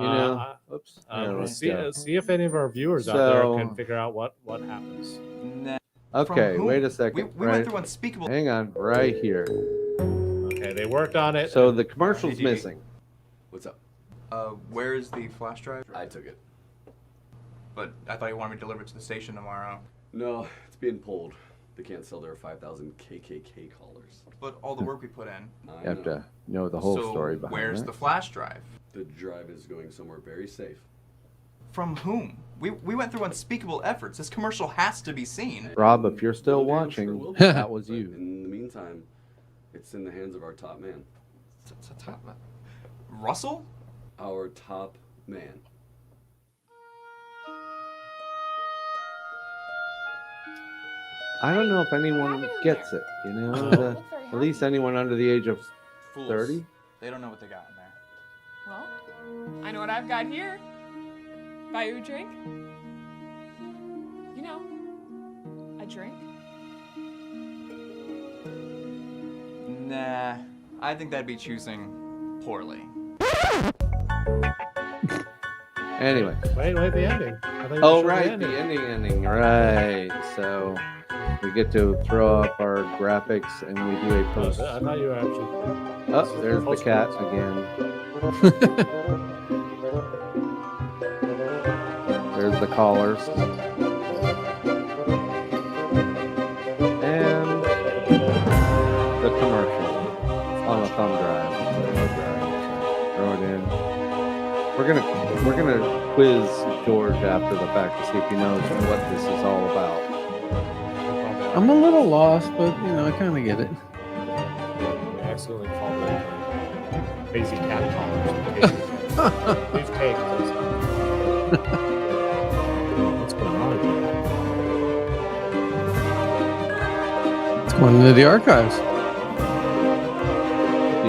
it. Oops. See if any of our viewers out there can figure out what happens. Okay, wait a second. We went through unspeakable. Hang on, right here. Okay, they worked on it. So the commercial's missing. What's up? Where's the flash drive? I took it. But I thought you wanted me to deliver it to the station tomorrow. No, it's being pulled. They can't sell their 5,000 KKK collars. But all the work we put in. You have to know the whole story behind where's it. the flash drive? The drive is going somewhere very safe. From whom? We went through unspeakable efforts. This commercial has to be seen. Rob, if you're still watching, that was But you. in the meantime, it's in the hands of our top man. It's a top man. Russell? Our top man. I don't know if anyone gets it, at least anyone under the age of Fools. 30. They don't know what they got in there. Well, I know what I've got here. Buy you a drink? A drink? Nah, I think that'd be choosing poorly. Anyway. Wait, the ending. Oh, right, the ending. Right. So we get to throw up our graphics and we do a post. I thought you were actually. Oh, there's the cat again. There's the collars. And the commercial on a thumb drive. Throw it in. We're gonna quiz George after the fact to see if he knows what this is all about. I'm a little lost, but I kind of get it. We accidentally called it crazy cat collars. Please take this. What's going on here? It's going into the archives. Do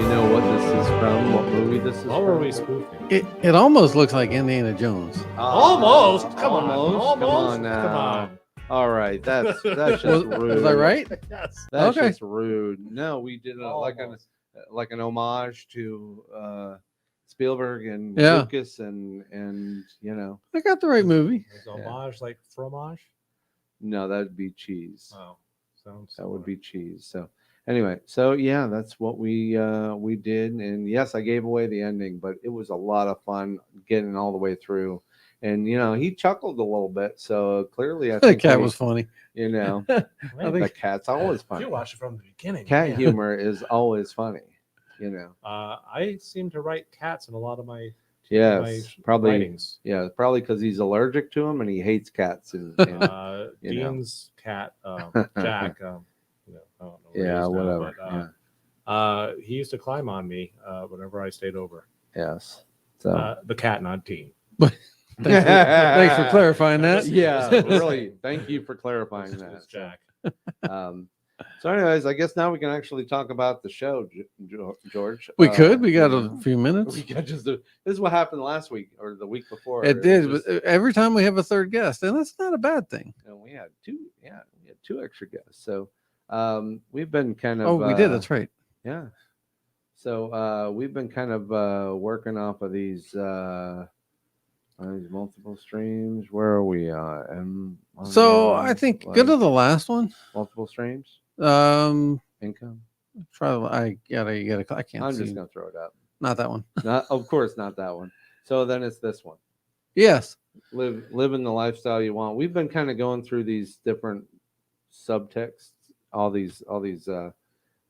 you know what this is from? What movie this is What from? were we spoofing? It almost looks like Indiana Jones. Almost. Come on. Come on now. Come on. All right, that's just rude. Was I right? Yes. That's Okay. just rude. No, we did like an homage to Spielberg and Lucas and I got the right movie. Is homage like fromage? No, that'd be cheese. Oh, sounds. That would be cheese. So anyway, yeah, that's what we did. And yes, I gave away the ending, but it was a lot of fun getting all the way through. and he chuckled a little bit. So clearly, I The think cat was funny. the think- cat's always You funny. watched it from the beginning. Cat man. humor is always funny. I seem to write cats in a lot of my Yes, probably. writings. Yeah, probably because he's allergic to them and he hates cats. And you know. Dean's cat, Jack. I don't know where he Yeah, is now, whatever. but, he used to climb on me whenever I stayed over. Yes. So The cat, not Dean. Thanks for clarifying that. yeah, really. Thank you for clarifying that. It's Jack. So, anyways, I guess now we can actually talk about the show, George. We could. We got a few minutes. We got just this is what happened last week or the week before. It did. was But every time we have a third guest, and that's not a bad thing. we had two. Yeah, we had two extra guests. So, we've been kind of. Oh, we did. That's right. Yeah. So we've been kind of working off of these multiple streams. Where are we? So I think go to the last one. Multiple streams. Income. Try. I can't. I'm see. just gonna throw it up. Not that one. Not, of course, not that one. So then it's this one. Yes. Living the lifestyle you want. We've been kind of going through these different subtexts, all these This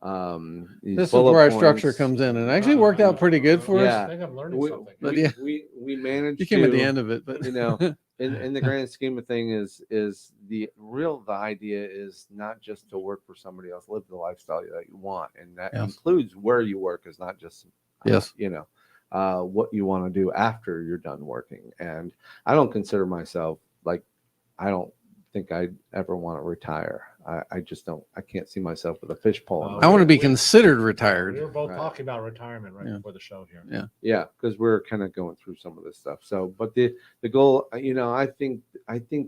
is bullet where our points. structure comes in, and it actually worked out pretty good for us. Yeah. I think I'm learning We, something. But we, yeah. we managed. You came to, at the end of it, but in the grand scheme of thing is the idea is not just to work for somebody else, live the lifestyle that you want, and that Yes. includes where you work is not just Yes. what you want to do after you're done working. And I don't consider myself I don't think I'd ever want to retire. I just don't. I can't see myself with a fishpole. in my I want to hand. be considered retired. We were both Right. talking about retirement right Yeah. before the show here. Yeah. Yeah, because we're kind of going through some of this stuff. So, but the goal, I think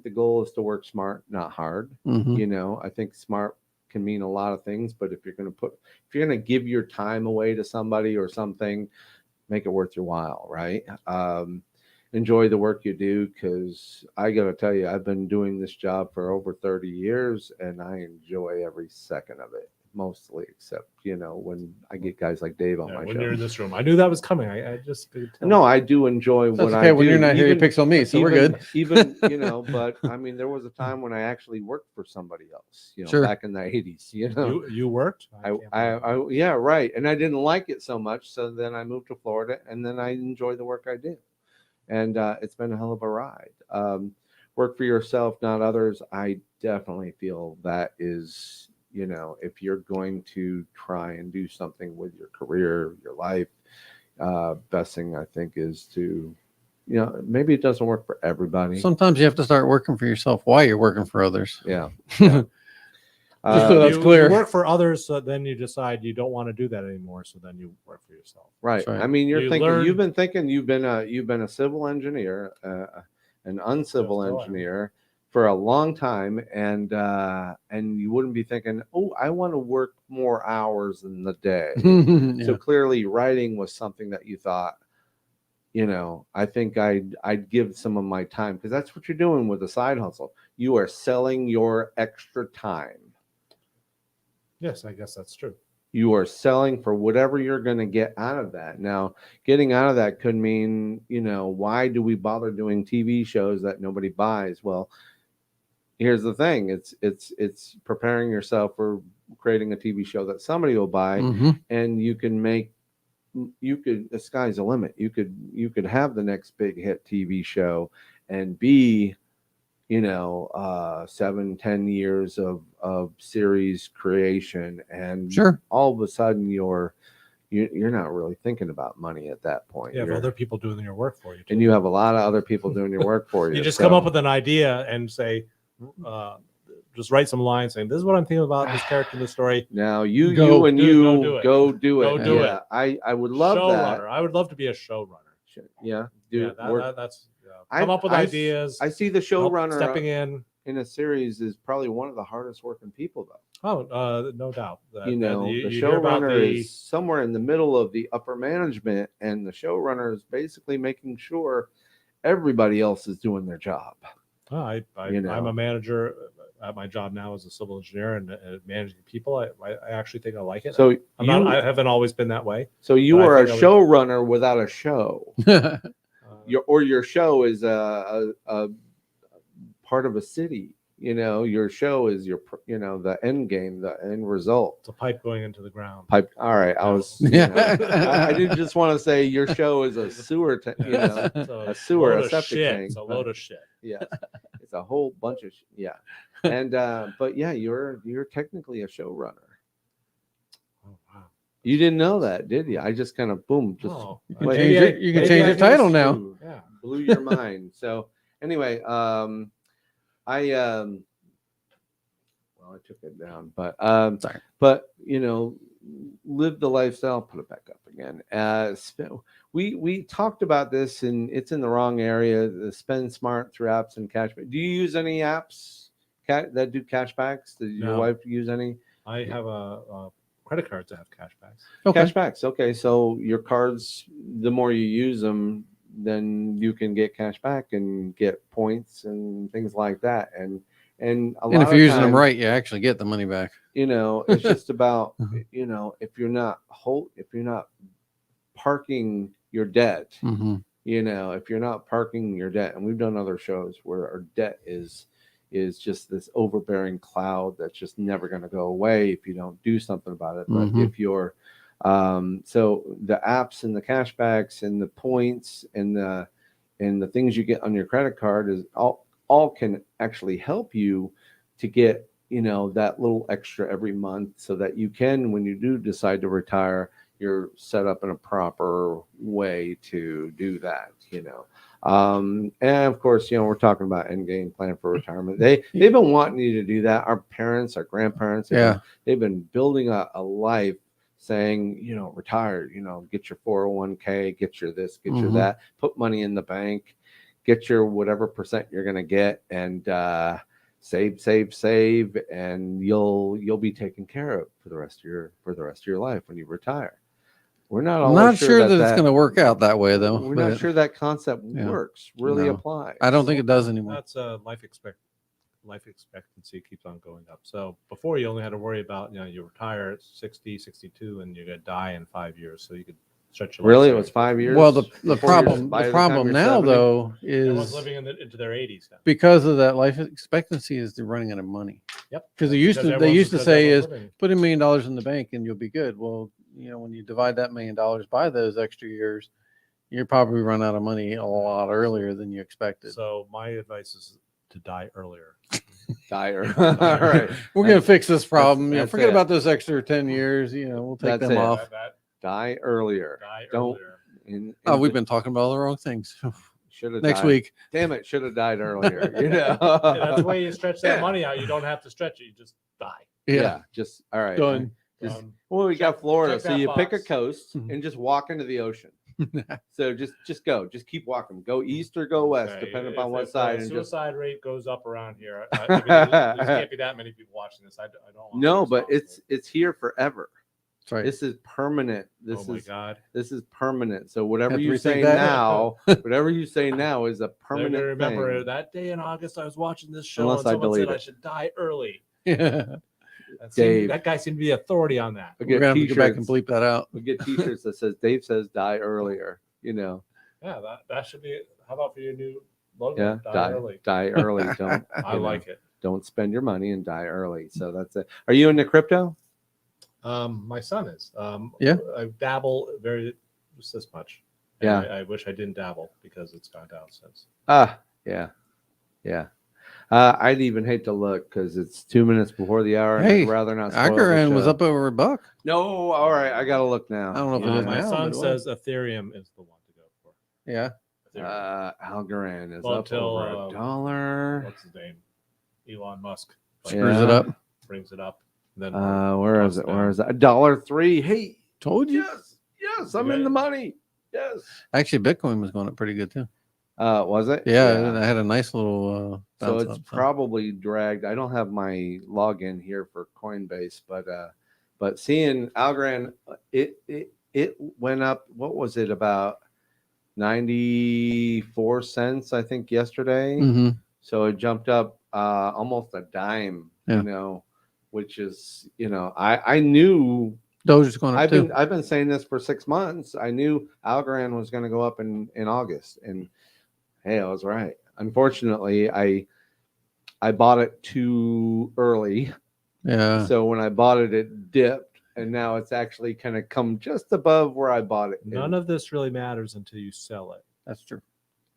the goal is to work smart, not hard. Mhm. I think smart can mean a lot of things, but if you're going to give your time away to somebody or something, make it worth your while, right? Enjoy the work you do, because I got to tell you, I've been doing this job for over 30 years and I enjoy every second of it, mostly, except, when I get guys like Dave on my When show. you're in this room, I knew that was coming. I just could tell. No, I do enjoy That's what okay. I When do. you're not here, you Even- picks on me, so we're good. Even, but I mean, there was a time when I actually worked for somebody else, Sure. back in the 80s, You worked? yeah, right. And I didn't like it so much. So then I moved to Florida and then I enjoy the work I do. And it's been a hell of a ride. Work for yourself, not others. I definitely feel that is, if you're going to try and do something with your career, your life, best thing I think is to, maybe it doesn't work for everybody. Sometimes you have to start working for yourself while you're working for others. Yeah. Just so that's you clear. work for others, so then you decide you don't want to do that anymore. So then you work for yourself. Right. That's right. I mean, You you've been thinking you've been a civil engineer, an uncivil Yes, I am. engineer for a long time, and you wouldn't be thinking, oh, I want to work more hours in the day. Yeah. So clearly, writing was something that you thought, I think I'd give some of my time, because that's what you're doing with a side hustle. You are selling your extra time. Yes, I guess that's true. You are selling for whatever you're going to get out of that. Now, getting out of that could mean, why do we bother doing TV shows that nobody buys? Well, here's the thing. It's preparing yourself for creating a TV show that somebody will buy, Mhm. and the sky's the limit. You could have the next big hit TV show and be, 7-10 years of series creation, and Sure. all of a sudden you're not really thinking about money at that point. You have You're- other people doing your work for you. and you have a lot of other people doing your work for you. You just So- come up with an idea and say, just write some lines saying, "This is what I'm thinking about this character in the story." now Go do it. Go do it. go do it. Go do Yeah, I would love that. Showrunner. I would love to be a showrunner. Yeah, Yeah, dude. that's come up with ideas. I see the help showrunner stepping in. in a series is probably one of the hardest working people, though. Oh, no doubt. That- The you hear about showrunner the- is somewhere in the middle of the upper management, and the showrunner is basically making sure everybody else is doing their job. Oh, I'm a manager at my job now as a civil engineer and managing people. I actually think I like it. So I haven't always been that way. you but I are a think I would- showrunner without a show. your show is a part of a city. Your show is the end game, the end result. It's a pipe going into the ground. Pipe. All right, I was. I didn't just want to say your show is a sewer. A sewer, a septic tank. It's a load of shit. Yeah, it's a whole bunch of and but yeah, you're technically a showrunner. Oh wow. You didn't know that, did you? I just kind of boom. Just you can change your title now. Yeah, blew your mind. So anyway, I took it down, but Sorry. But live the lifestyle. Put it back up again. We talked about this, and it's in the wrong area. The spend smart through apps and cashback. Do you use any apps that do cashbacks? Does your wife use any? I have a credit cards that have cashbacks. Okay. Cashbacks. Okay, so your cards, the more you use them, then you can get cash back and get points and things like that. And if you're using them right, you actually get the money back. It's just about if you're not parking your debt, Mm-hmm. if you're not parking your debt, and we've done other shows where our debt is just this overbearing cloud that's just never going to go away if you don't do something about it. But if you're so the apps and the cashbacks and the points and the things you get on your credit card is all can actually help you to get that little extra every month, so that you can, when you do decide to retire, you're set up in a proper way to do that. And of course, we're talking about end game plan for retirement. They've been wanting you to do that. Our parents, our grandparents, they've been building a life saying, retire, get your 401k, get your this, get your that, put money in the bank, get your whatever percent you're going to get, and save, and you'll be taken care of for the rest of your life when you retire. We're not I'm not sure that it's going to work out that way, though. We're not sure that concept works, really applies. I don't think it does anymore. That's life expectancy keeps on going up. So before, you only had to worry about, you retire at 60, 62, and you're going to die in 5 years. So you could stretch your life. Really? It was 5 years? Well, the problem now, 70? though, Everyone's is living into their 80s now. because of that life expectancy is they're running out of money. Yep. Because they used to say is put $1 million in the bank and you'll be good. Well, when you divide that $1 million by those extra years, you probably run out of money a lot earlier than you expected. So my advice is to die earlier. All right. We're going to fix this problem. That's Forget it. about those extra 10 years. We'll take That's them it. off. Die earlier. Don't. We've been talking about all the wrong things. Should have Next died. week. Damn it! Should have died earlier. That's the way you stretch that money out. You don't have to stretch it. You just die. Yeah. Just all right. Done. Well, we got Florida, check so that you pick a box. coast and just walk into the ocean. So just go, just keep walking. Go east or go west, Okay, depending upon if what the side. And suicide rate goes up around here. I mean, there can't be that many people watching this. I don't. Want no, but it's here forever. That's right. This is permanent. Oh my God. This is permanent. So whatever Have to you rethink say that. now, whatever you say now is a permanent I remember thing. that day in August, I was watching this show Unless and I someone said delete I it. should die early. Yeah. Dave. That guy seemed to be authority on that. We We're get going to have to go back and t-shirts. bleep that out. We get T-shirts that says Dave says die earlier. Yeah, that should be. How about for your new logo? Yeah, Die early. Die early. Don't. I like it. Don't spend your money and die early. So that's it. Are you into crypto? My son is. Yeah. I dabble just this much. Yeah. And I wish I didn't dabble because it's gone down since. Yeah. I'd even hate to look because it's 2 minutes before the hour. And Hey, I'd rather not. spoil the Algorand was show. up over $1. No, all right. I gotta look now. I don't know if it is My now, son but it says Ethereum is the one to go for. Yeah. Ethereum. Algorand is Well, up until, over $1. What's his name? Elon Musk Screws it up. brings it up. Then Where is it? Where is it? $1.03. Hey, Told you. yes, I'm in the money. Yes. Actually, Bitcoin was going up pretty good too. Was it? Yeah, I had a nice little So bounce it's up, probably dragged. I don't have my login here for Coinbase, but seeing Algorand, it went up. What was it, about 94 cents? I think yesterday. Mm-hmm. So it jumped up almost a dime. Yeah. Which is I knew. Doge's going up too. I've been saying this for 6 months. I knew Algorand was going to go up in August, and Hey, I was right. Unfortunately, I bought it too early. Yeah. So when I bought it, it dipped, and now it's actually kind of come just above where I bought it. None of this really matters until you sell it. That's true.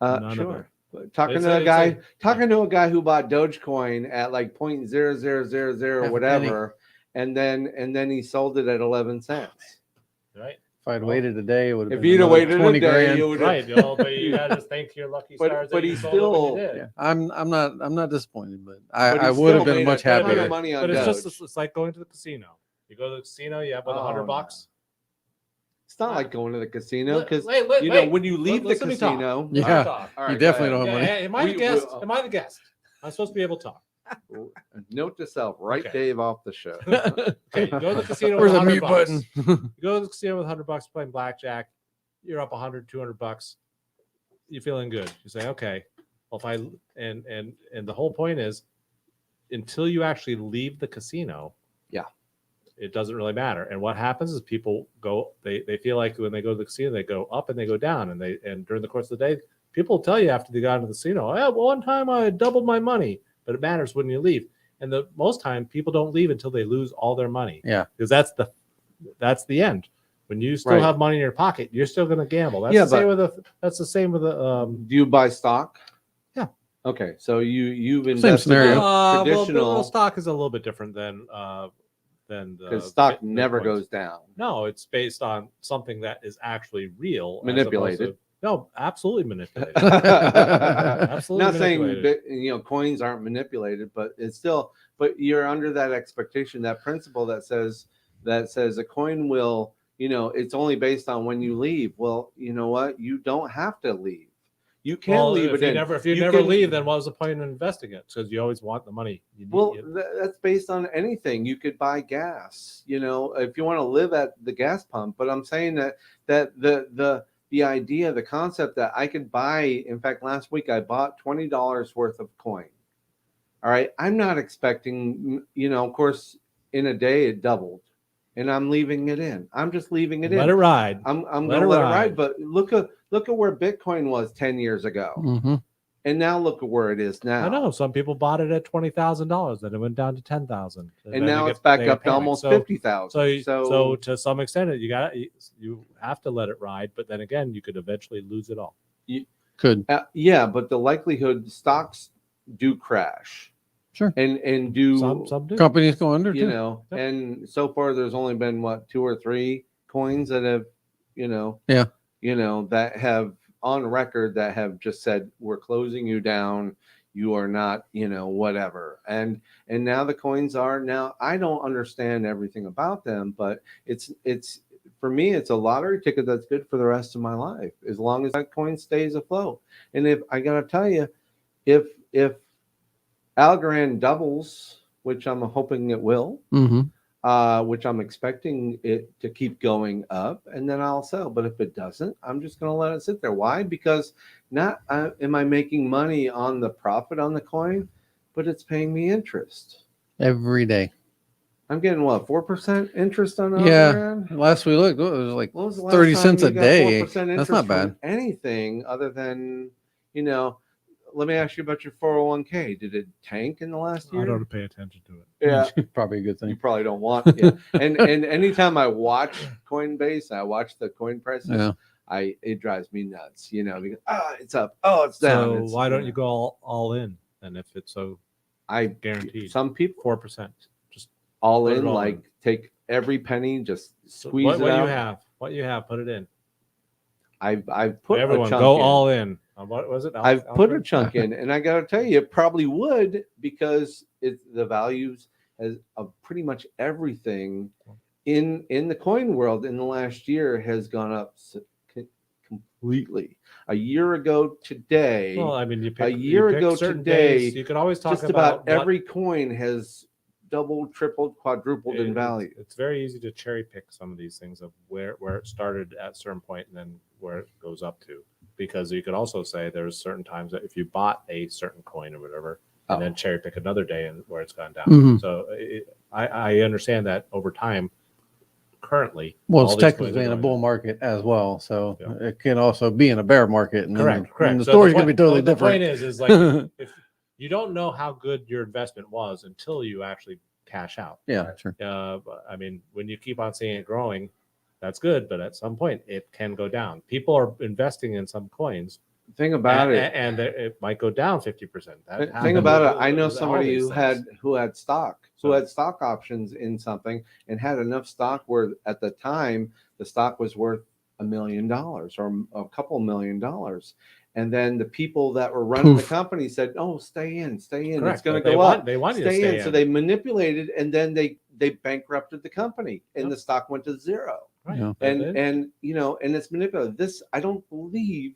none of Sure. it. Talking It's to a- a it's guy, a- talking to a guy who bought Dogecoin at like 0.0000 Half a whatever, and then he sold it at 11 cents. Right. If I'd waited a day, it would have If been you'd have another waited 20 a day, grand. you would Right. But you gotta just thank your lucky But- stars. but that you he sold it when you still- did. Yeah. I'm not disappointed, but But he I would still have been made much a ton of happier. money on But it's Doge. just it's like going to the casino. You go to the casino, you have Oh, $100. It's not like going to the casino because Wait, when you leave the listen to me talk. casino, Yeah. Let me talk. all right, You definitely go don't ahead. have money. Am I the We- guest? we- Am I the guest? I'm supposed to be able to talk. Note to self: write Okay. Dave off the show. Okay, you go to the casino Where's with the mute $100. button? You go to the casino with $100 playing blackjack. You're up $100, $200. You're feeling good. You say, okay, well, if I and the whole point is, until you actually leave the casino, Yeah. it doesn't really matter. And what happens is people go, they feel like when they go to the casino, they go up and they go down, and during the course of the day, people will tell you after they got into the casino, well, one time I doubled my money, but it matters when you leave. And the most time people don't leave until they lose all their money. Yeah. Because that's the end. When you still Right. have money in your pocket, you're still going to gamble. That's Yeah, the same with that's the same with the Do you buy stock? Yeah. Okay, so you've invested scenario. in traditional well, stock is a little bit different than the because stock Bit- never Bitcoins. goes down. No, it's based on something that is actually real, as Manipulated. opposed to- no, absolutely manipulated. Absolutely Not saying manipulated. coins aren't manipulated, but it's still. But you're under that expectation, that principle that says a coin will. It's only based on when you leave. Well, you know what? You don't have to leave. You can Well, leave if it you in. never if you, You never can- leave, then what was the point in investing it? Because you always want the money. Well, that's based on anything. You could buy gas, if you want to live at the gas pump. But I'm saying that the idea, the concept that I could buy. In fact, last week I bought $20 worth of coin. All right, I'm not expecting. Of course, in a day it doubled, and I'm leaving it in. I'm just leaving it in. let it ride. I'm let going to it let it ride. ride. But look at where Bitcoin was 10 years ago, hmm and now look at where it is now. I know some people bought it at $20,000, then it went down to $10,000, And now it's back up to almost 50,000. So to some extent, you have to let it ride, but then again, you could eventually lose it all. Could. Yeah, but the likelihood stocks do crash. Sure. And do Some do. Companies go under too. Yep. and so far there's only been 2 or 3 coins that have, Yeah. that have on record that have just said we're closing you down. You are not, whatever. And now the coins are now. I don't understand everything about them, but it's for me, it's a lottery ticket that's good for the rest of my life as long as that coin stays afloat. And if I gotta tell you, if Algorand doubles, which I'm hoping it will, hmm which I'm expecting it to keep going up, and then I'll sell. But if it doesn't, I'm just going to let it sit there. Why? Because not am I making money on the profit on the coin, but it's paying me interest. Every day. I'm getting 4% interest on Yeah. Algorand? Last we looked, it was like When was the last 30 time cents you a got day. 4% That's interest not from bad. anything other than, let me ask you about your 401k. Did it tank in the last year? I don't pay attention to it. Yeah. Probably a good You thing. probably don't want it. And anytime I watch Coinbase, I watch the coin prices, Yeah. it drives me nuts, because it's up, it's down. So It's, why don't you go all in? And if it's so I guaranteed, some people 4%, just all put it in, all like in. take every penny, just so squeeze what it do out. you have? What you have, put it in. I've put Everyone a chunk go in. all in. What was it? I've put a Alfred? chunk in, and I got to tell you, it probably would because the values of pretty much everything in the coin world in the last year has gone up completely. A year ago today, Well, I mean, you pick, a year you pick ago certain today, days. You could always talk just about about every coin has doubled, tripled, quadrupled in value. It's very easy to cherry pick some of these things of where it started at a certain point and then where it goes up to. Because you could also say there's certain times that if you bought a certain coin or whatever, and then cherry pick another day and where it's gone down. Mhm. So I understand that over time, currently. Well, all it's these coins technically are in a going bull down. market as well, so Yeah. it can also be in a bear market. And Correct, then correct. the So story's going to be point- totally the different. point is like if you don't know how good your investment was until you actually cash out. Yeah, sure. I mean, when you keep on seeing it growing, that's good, but at some point it can go down. People are investing in some coins. Thing about it, and it might go down 50%. thing about it, I know all somebody these who things. had stock options in something and had enough stock where at the time the stock was worth $1 million or a couple $1 million. And then the people that were running the company said, "Oh, stay in. Correct. It's going to They go want- up. they want you to stay stay in." So in. they manipulated, and then they bankrupted the company, and Yep. the stock went to zero. Right. Yeah. And and it's manipulated. This I don't believe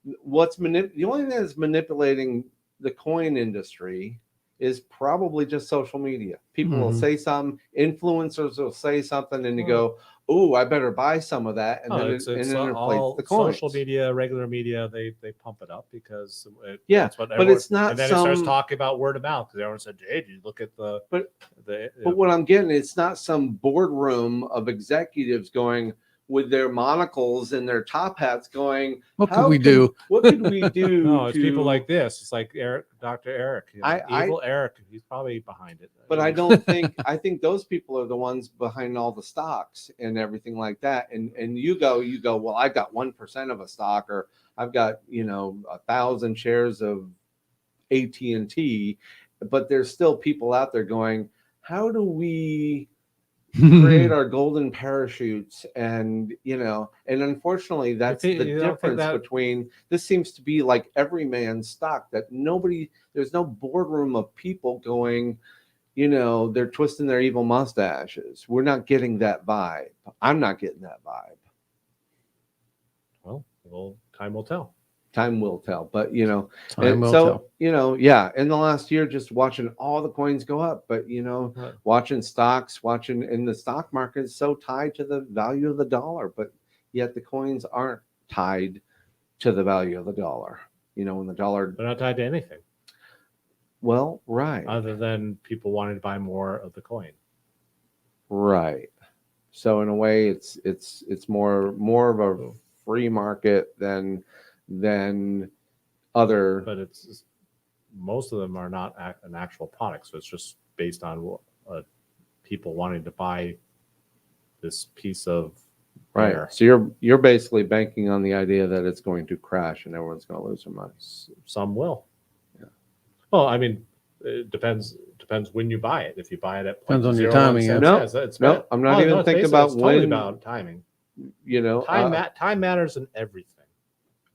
the only thing that's manipulating the coin industry is probably just social media. People will say something, influencers will say something, and you go, "Oh, I better buy some of that," and then it inflates all the coins. social media, regular media. They pump it up because Yeah, what but it's not And then it starts some- talking about word of mouth because everyone said, "Hey, did you look at the?" But the But what I'm getting, it's not some boardroom of executives going with their monocles and their top hats going, What "How could we can- do?" What could we do?" No, it's to-" people like this. It's like Dr. Eric, evil Eric. He's probably behind it. But I don't think I think those people are the ones behind all the stocks and everything like that. And you go, well, I got 1% of a stock, or I've got 1,000 shares of AT&T, but there's still people out there going, how do we create our golden parachutes? And and unfortunately that's the you don't think difference between this seems to be like every man's stock, that there's no boardroom of people going, they're twisting their evil mustaches. We're not getting that vibe. I'm not getting that vibe. Well, time will tell. Time will tell. But Time will tell. yeah, in the last year, just watching all the coins go up, but watching stocks, in the stock market is so tied to the value of the dollar, but yet the coins aren't tied to the value of the dollar. When the dollar, They're not tied to anything. well, right. Other than people wanting to buy more of the coin. Right. So in a way, it's more of a free market than other. But it's most of them are not an actual product, so it's just based on people wanting to buy this piece of Right. ware. So you're basically banking on the idea that it's going to crash and everyone's going to lose their money. Some will. Yeah. Well, I mean, it depends when you buy it. If you buy it at Depends on your 0.01 timing, yeah. cents, No, I'm not even thinking about it's totally when. about timing. Time matters in everything.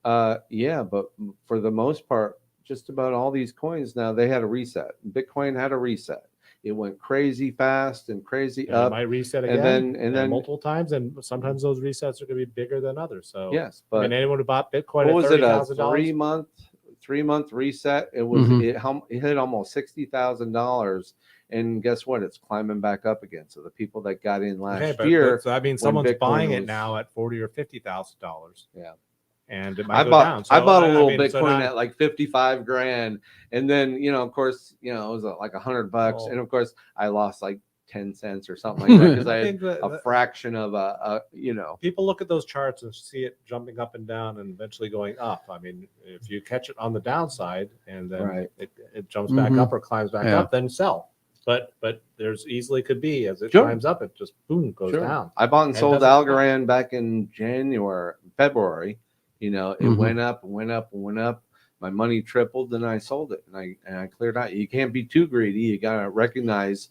Yeah, but for the most part, just about all these coins now, they had a reset. Bitcoin had a reset. It went crazy fast and crazy And up. it might reset again, and then multiple times, and sometimes those resets are going to be bigger than others. So yes, but I mean, anyone who bought Bitcoin what was at it? A $30,000, 3-month reset. It was Mhm. it hit almost $60,000, and guess what? It's climbing back up again. So the people that got in last year, so I mean, when someone's Bitcoin buying it was- now at $40,000 or $50,000. Yeah. And it might go I down. So, bought a little I mean, Bitcoin so now- at like 55 grand, and then of course it was like $100, and of course I lost like 10 cents or something like that because I I had think that- a fraction of a people look at those charts and see it jumping up and down and eventually going up. I mean, if you catch it on the downside and then Right. it jumps back Mhm. up or climbs back Yeah. up, then sell. But there's easily could be as it Sure. climbs up, it just boom goes Sure. down. I bought and And sold doesn't come up. Algorand back in February. It Mhm. went up and went up and went up. My money tripled, and I sold it, and I cleared out. You can't be too greedy. You gotta recognize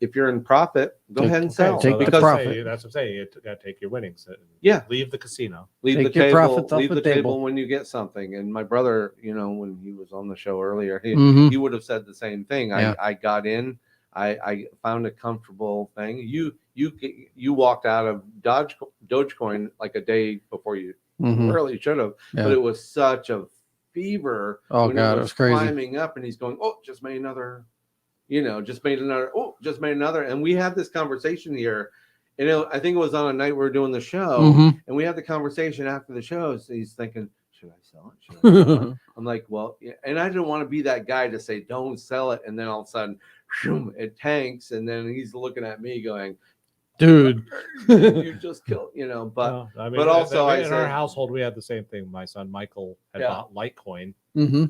if you're in profit, go ahead and sell. Take the that's what I'm profit. saying. That's what I'm saying. You got to take your winnings. Yeah. Leave the casino. Leave Take the your table. profits off Leave the the table table. when you get something. And my brother, when he was on the show earlier, Mhm. he would have said the same thing. Yeah. I got in. I found a comfortable thing. You walked out of Dogecoin like a day before you Mhm. really should have, Yeah. but it was such a fever. Oh, when God, it was crazy. climbing up, and he's going, "Oh, just made another, just made another. Oh, just made another." And we had this conversation here. I think it was on a night we were doing the show, Mhm. and we had the conversation after the show. So he's thinking, "Should I sell it? Should I sell it?" I'm like, "Well," yeah. And I didn't want to be that guy to say, "Don't sell it," and then all of a sudden, shoom, it tanks, and then he's looking at me going, dude. You just kill, but No, I mean, but also I in our say, household we had the same thing. My son Michael had Yeah. bought Litecoin, Mm-hmm.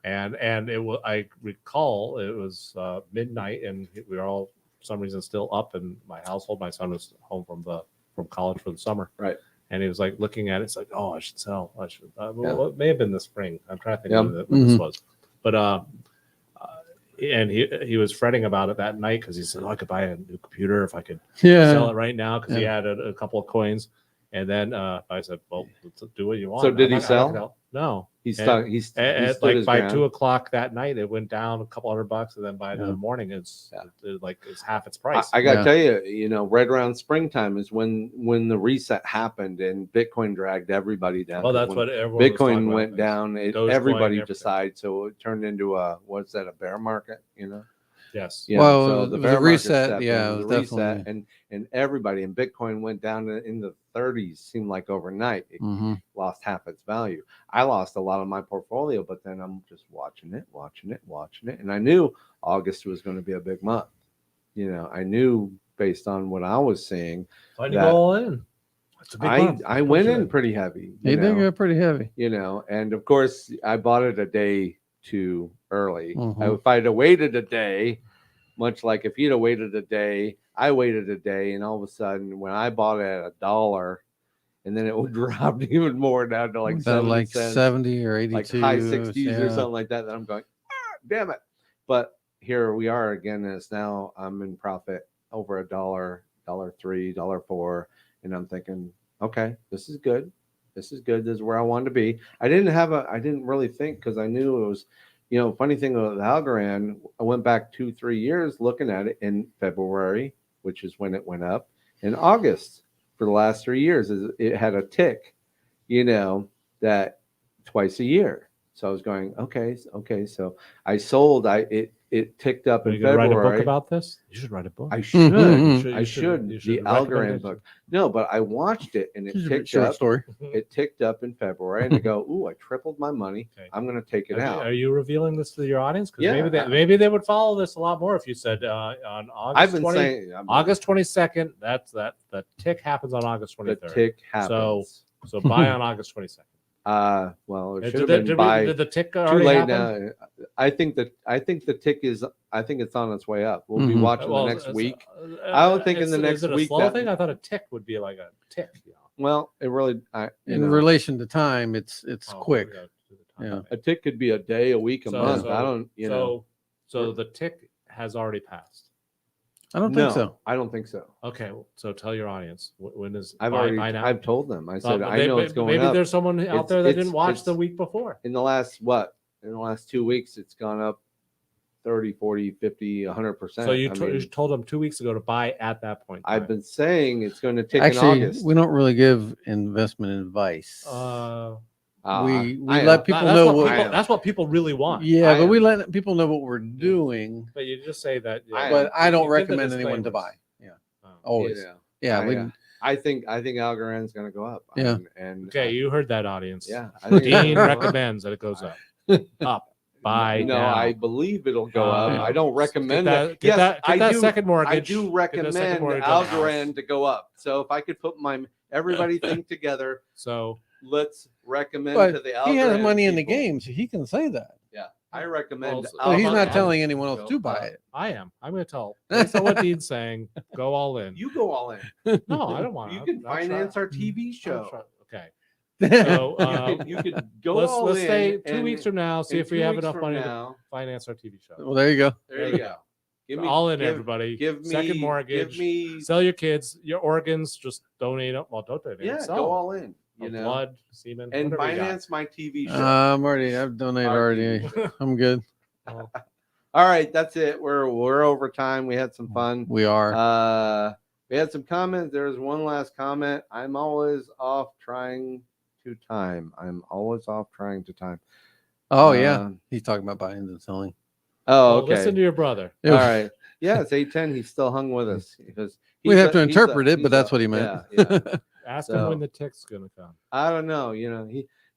and it was, I recall it was midnight, and we were all for some reason still up in my household. My son was home from college for the summer, right. and he was like looking at it. It's like, oh, I should sell. I should. Well, it may have been the spring. I'm trying to think when this was, but and he was fretting about it that night because he said, oh, I could buy a new computer if I could sell it right now, because he had a couple of coins. And then I said, well, let's do what you want. So did he sell? No. He stood Like his by ground. 2:00 that night, it went down a couple $100, and then by the morning, it's half its price. I gotta tell you, right around springtime is when the reset happened and Bitcoin dragged everybody down. Well, that's what everyone was talking Bitcoin about, went is down. Dogecoin, Everybody everything. decided, so it turned into a bear market. Yes. Well, so it the was bear a market reset. stepped Yeah, in, it was the reset, definitely. and everybody, and Bitcoin went down in the 30s. Seemed like overnight it lost half its value. I lost a lot of my portfolio, but then I'm just watching it, and I knew August was going to be a big month. I knew based on what I was seeing. Why'd you go all in? It's a big month. I went in pretty heavy. He did go pretty heavy. And of course I bought it a day too early. Mhm. If I'd have waited a day, much like if he'd have waited a day, I waited a day, and all of a sudden when I bought it at $1, and then it dropped even more down to like 70 cents, 70 or 82, like high 60s or something like that. Then I'm going, damn it. But here we are again, and it's now I'm in profit over $1, $1.03, $1.04, and I'm thinking, okay, this is good. This is good. This is where I wanted to be. I didn't really think, because I knew it was, funny thing with Algorand, I went back 2-3 years looking at it in February, which is when it went up, in August for the last 3 years. It had a tick, that twice a year. So I was going, okay. So I sold. It ticked up Are in you gonna February. write a book about this? You should write a book. I should. You I should should. The recommend Algorand it. book. No, but I watched it and it ticked short up. story. It ticked up in February, and I go, ooh, I tripled my money. Okay. I'm going to take it out. Are you revealing this to your audience? Because Yeah. maybe they would follow this a lot more if you said on August. I've been saying August 22nd. That's the tick happens on August 23rd. the tick happens. So buy on August 22nd. Well, it Did should have been by did the tick too already late happen? now. I think the tick is. I think it's on its way up. We'll be watching the next week. I don't think in the next is it a week slow that- thing. I thought a tick would be like a tick. Well, it really. In relation to time, it's quick. Yeah. A tick could be a day, a week, a month. I don't. So the tick has already passed. I don't think so. I don't think so. Okay, so tell your audience when is I've told them. I said I know it's going maybe up. there's someone out there that didn't watch the week before. In the last 2 weeks, it's gone up 30, 40, 50, 100%. So you told them 2 weeks ago to buy at that point. I've been saying it's going to tick Actually, in August. we don't really give investment advice. We let people know that's what people really want. Yeah, but we let people know what we're doing. But you just say that. But I don't recommend anyone to buy. Yeah, always. Yeah, I think Algorand's going to go up. Yeah. And okay, you heard that, audience. Yeah, I think Dean recommends that it goes up. Buy. No, now. I believe it'll go up. I don't recommend that. Get yes, that second mortgage. I do recommend Algorand to go up. So if I could put everybody think together, so let's recommend but to the Algorand. He has money in the people. game, so he can say that. Yeah, I recommend. So he's not telling anyone else to buy it. I am. I'm going to tell. Based on what Dean's saying, go all in. You go all in. No, I don't want to. You can finance our TV show. Okay. So you could go let's all in. Stay 2 weeks from now. See if we have enough money to finance our TV show. Well, there you go. There you go. Give me all in, everybody. Give me second mortgage. Give me sell your kids, your organs. Just donate them. Well, don't donate. Yeah, sell go them. all in. Blood, semen, and whatever you got. finance my TV show. I've donated already. I'm good. All right, that's it. We're over time. We had some fun. We are. We had some comments. There's one last comment. I'm always off trying to time. Oh yeah, he's talking about buying and selling. Oh, okay. Listen to your brother. All right. Yeah, it's 8:10. He's still hung with us because we have to interpret it, but that's what he meant. Yeah. Ask him when the tick's gonna come. I don't know.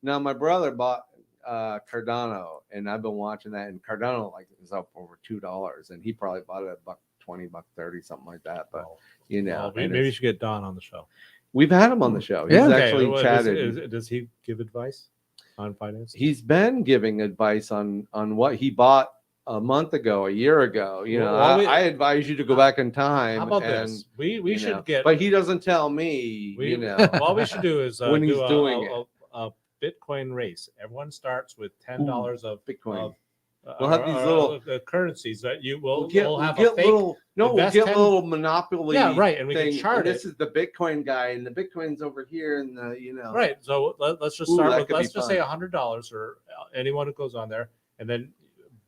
My brother bought Cardano, and I've been watching that, and Cardano is up over $2, and he probably bought it at $20, $30, something like that. But Oh. you know, Well, and maybe you it's- should get Don on the show. we've had him on the show. He's Yeah. actually well, chatted. Does he give advice on finance? He's been giving advice on what he bought a month ago, a year ago. You know, Well, I advise you to go back in time. How about and, this? We you should know, get. but he doesn't tell me. We, you know, what we should do is when do he's doing a Bitcoin race. Everyone starts with $10 of Bitcoin. Of, We'll have these little currencies that you will we'll get a fake. little. No, we'll invest get 10 little monopoly. Yeah, right, and we can thing, chart and this it. is the Bitcoin guy, and the Bitcoin's over here, and the Right. So let's just Ooh, start that with could be let's just say fun. $100 or anyone who goes on there, and then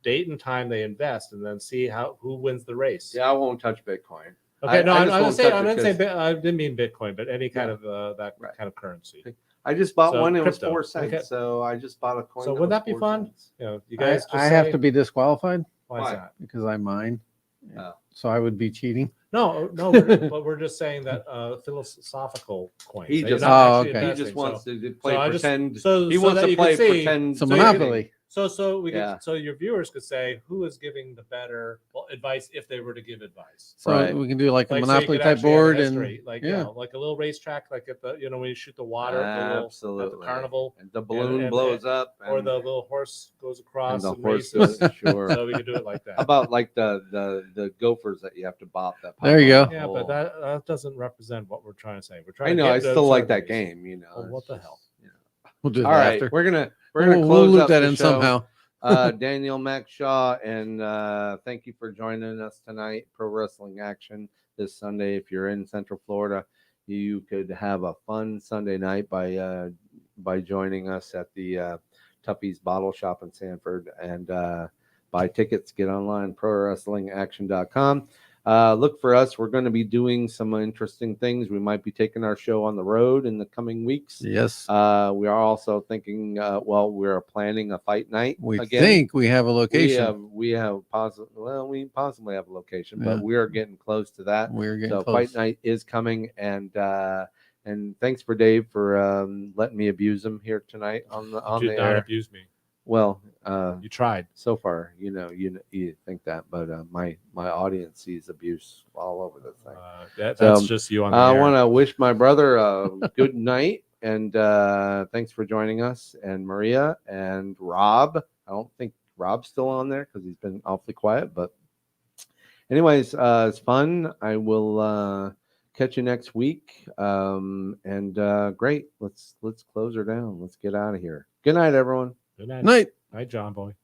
date and time they invest, and then see who wins the race. Yeah, I won't touch Bitcoin. Okay. I No, just I'm won't saying touch I it didn't say 'cause- I didn't mean Bitcoin, but any kind Yeah. of that Right. kind of currency. I just bought So, one. It was crypto. 4 cents, Okay. so I just bought a coin. So that would was that be 4 fun? cents. You know, you guys. I have to be disqualified Why is Why? that? because I mine. Oh. So I would be cheating. No, but we're just saying that philosophical coins. He that you're just, not Oh, actually okay. he investing. just wants So- to play so I just- pretend. so- he so wants that to you can play see- pretend. It's a So you monopoly. So we Yeah. could, so your viewers could say who is giving the better advice if they were to give advice. So Right. we can do like a So you monopoly could type actually have a board history, and like yeah. like a little racetrack, like at the when you shoot the water at the Absolutely. carnival, And the balloon and- blows up, or and, the little horse goes across and the and horse races. goes. Sure. So we could do it like that. How about like the gophers that you have to bop that? pop There you out go. the Yeah, hole? but that doesn't represent what we're trying to say. We're trying. I know. To I get to still like that certain- game. You know. Well, what it's the just, hell? you know. We'll do that All right, after. we're gonna We'll close loop up that the in show. somehow. Daniel Shaw, and thank you for joining us tonight. Pro Wrestling Action this Sunday. If you're in Central Florida, you could have a fun Sunday night by joining us at the Tuffy's Bottle Shop in Sanford, and buy tickets. Get online, prowrestlingaction.com. Look for us. We're going to be doing some interesting things. We might be taking our show on the road in the coming weeks. Yes. We are also thinking, we're planning a fight night. We again. think we have a location. We possibly have a location, but Yeah. we are getting close to that. We're getting So close. fight night is coming, and thanks for Dave for letting me abuse him here tonight on the You did not air. abuse me. Well, You tried. so far, you think that, but my audience sees abuse all over this thing. That's just you on the I air. want to wish my brother a good night, and thanks for joining us, and Maria and Rob. I don't think Rob's still on there because he's been awfully quiet, but anyways, it's fun. I will catch you next week, and great. Let's close her down. Let's get out of here. Good night, everyone. Good night. Night. Night, John Boy.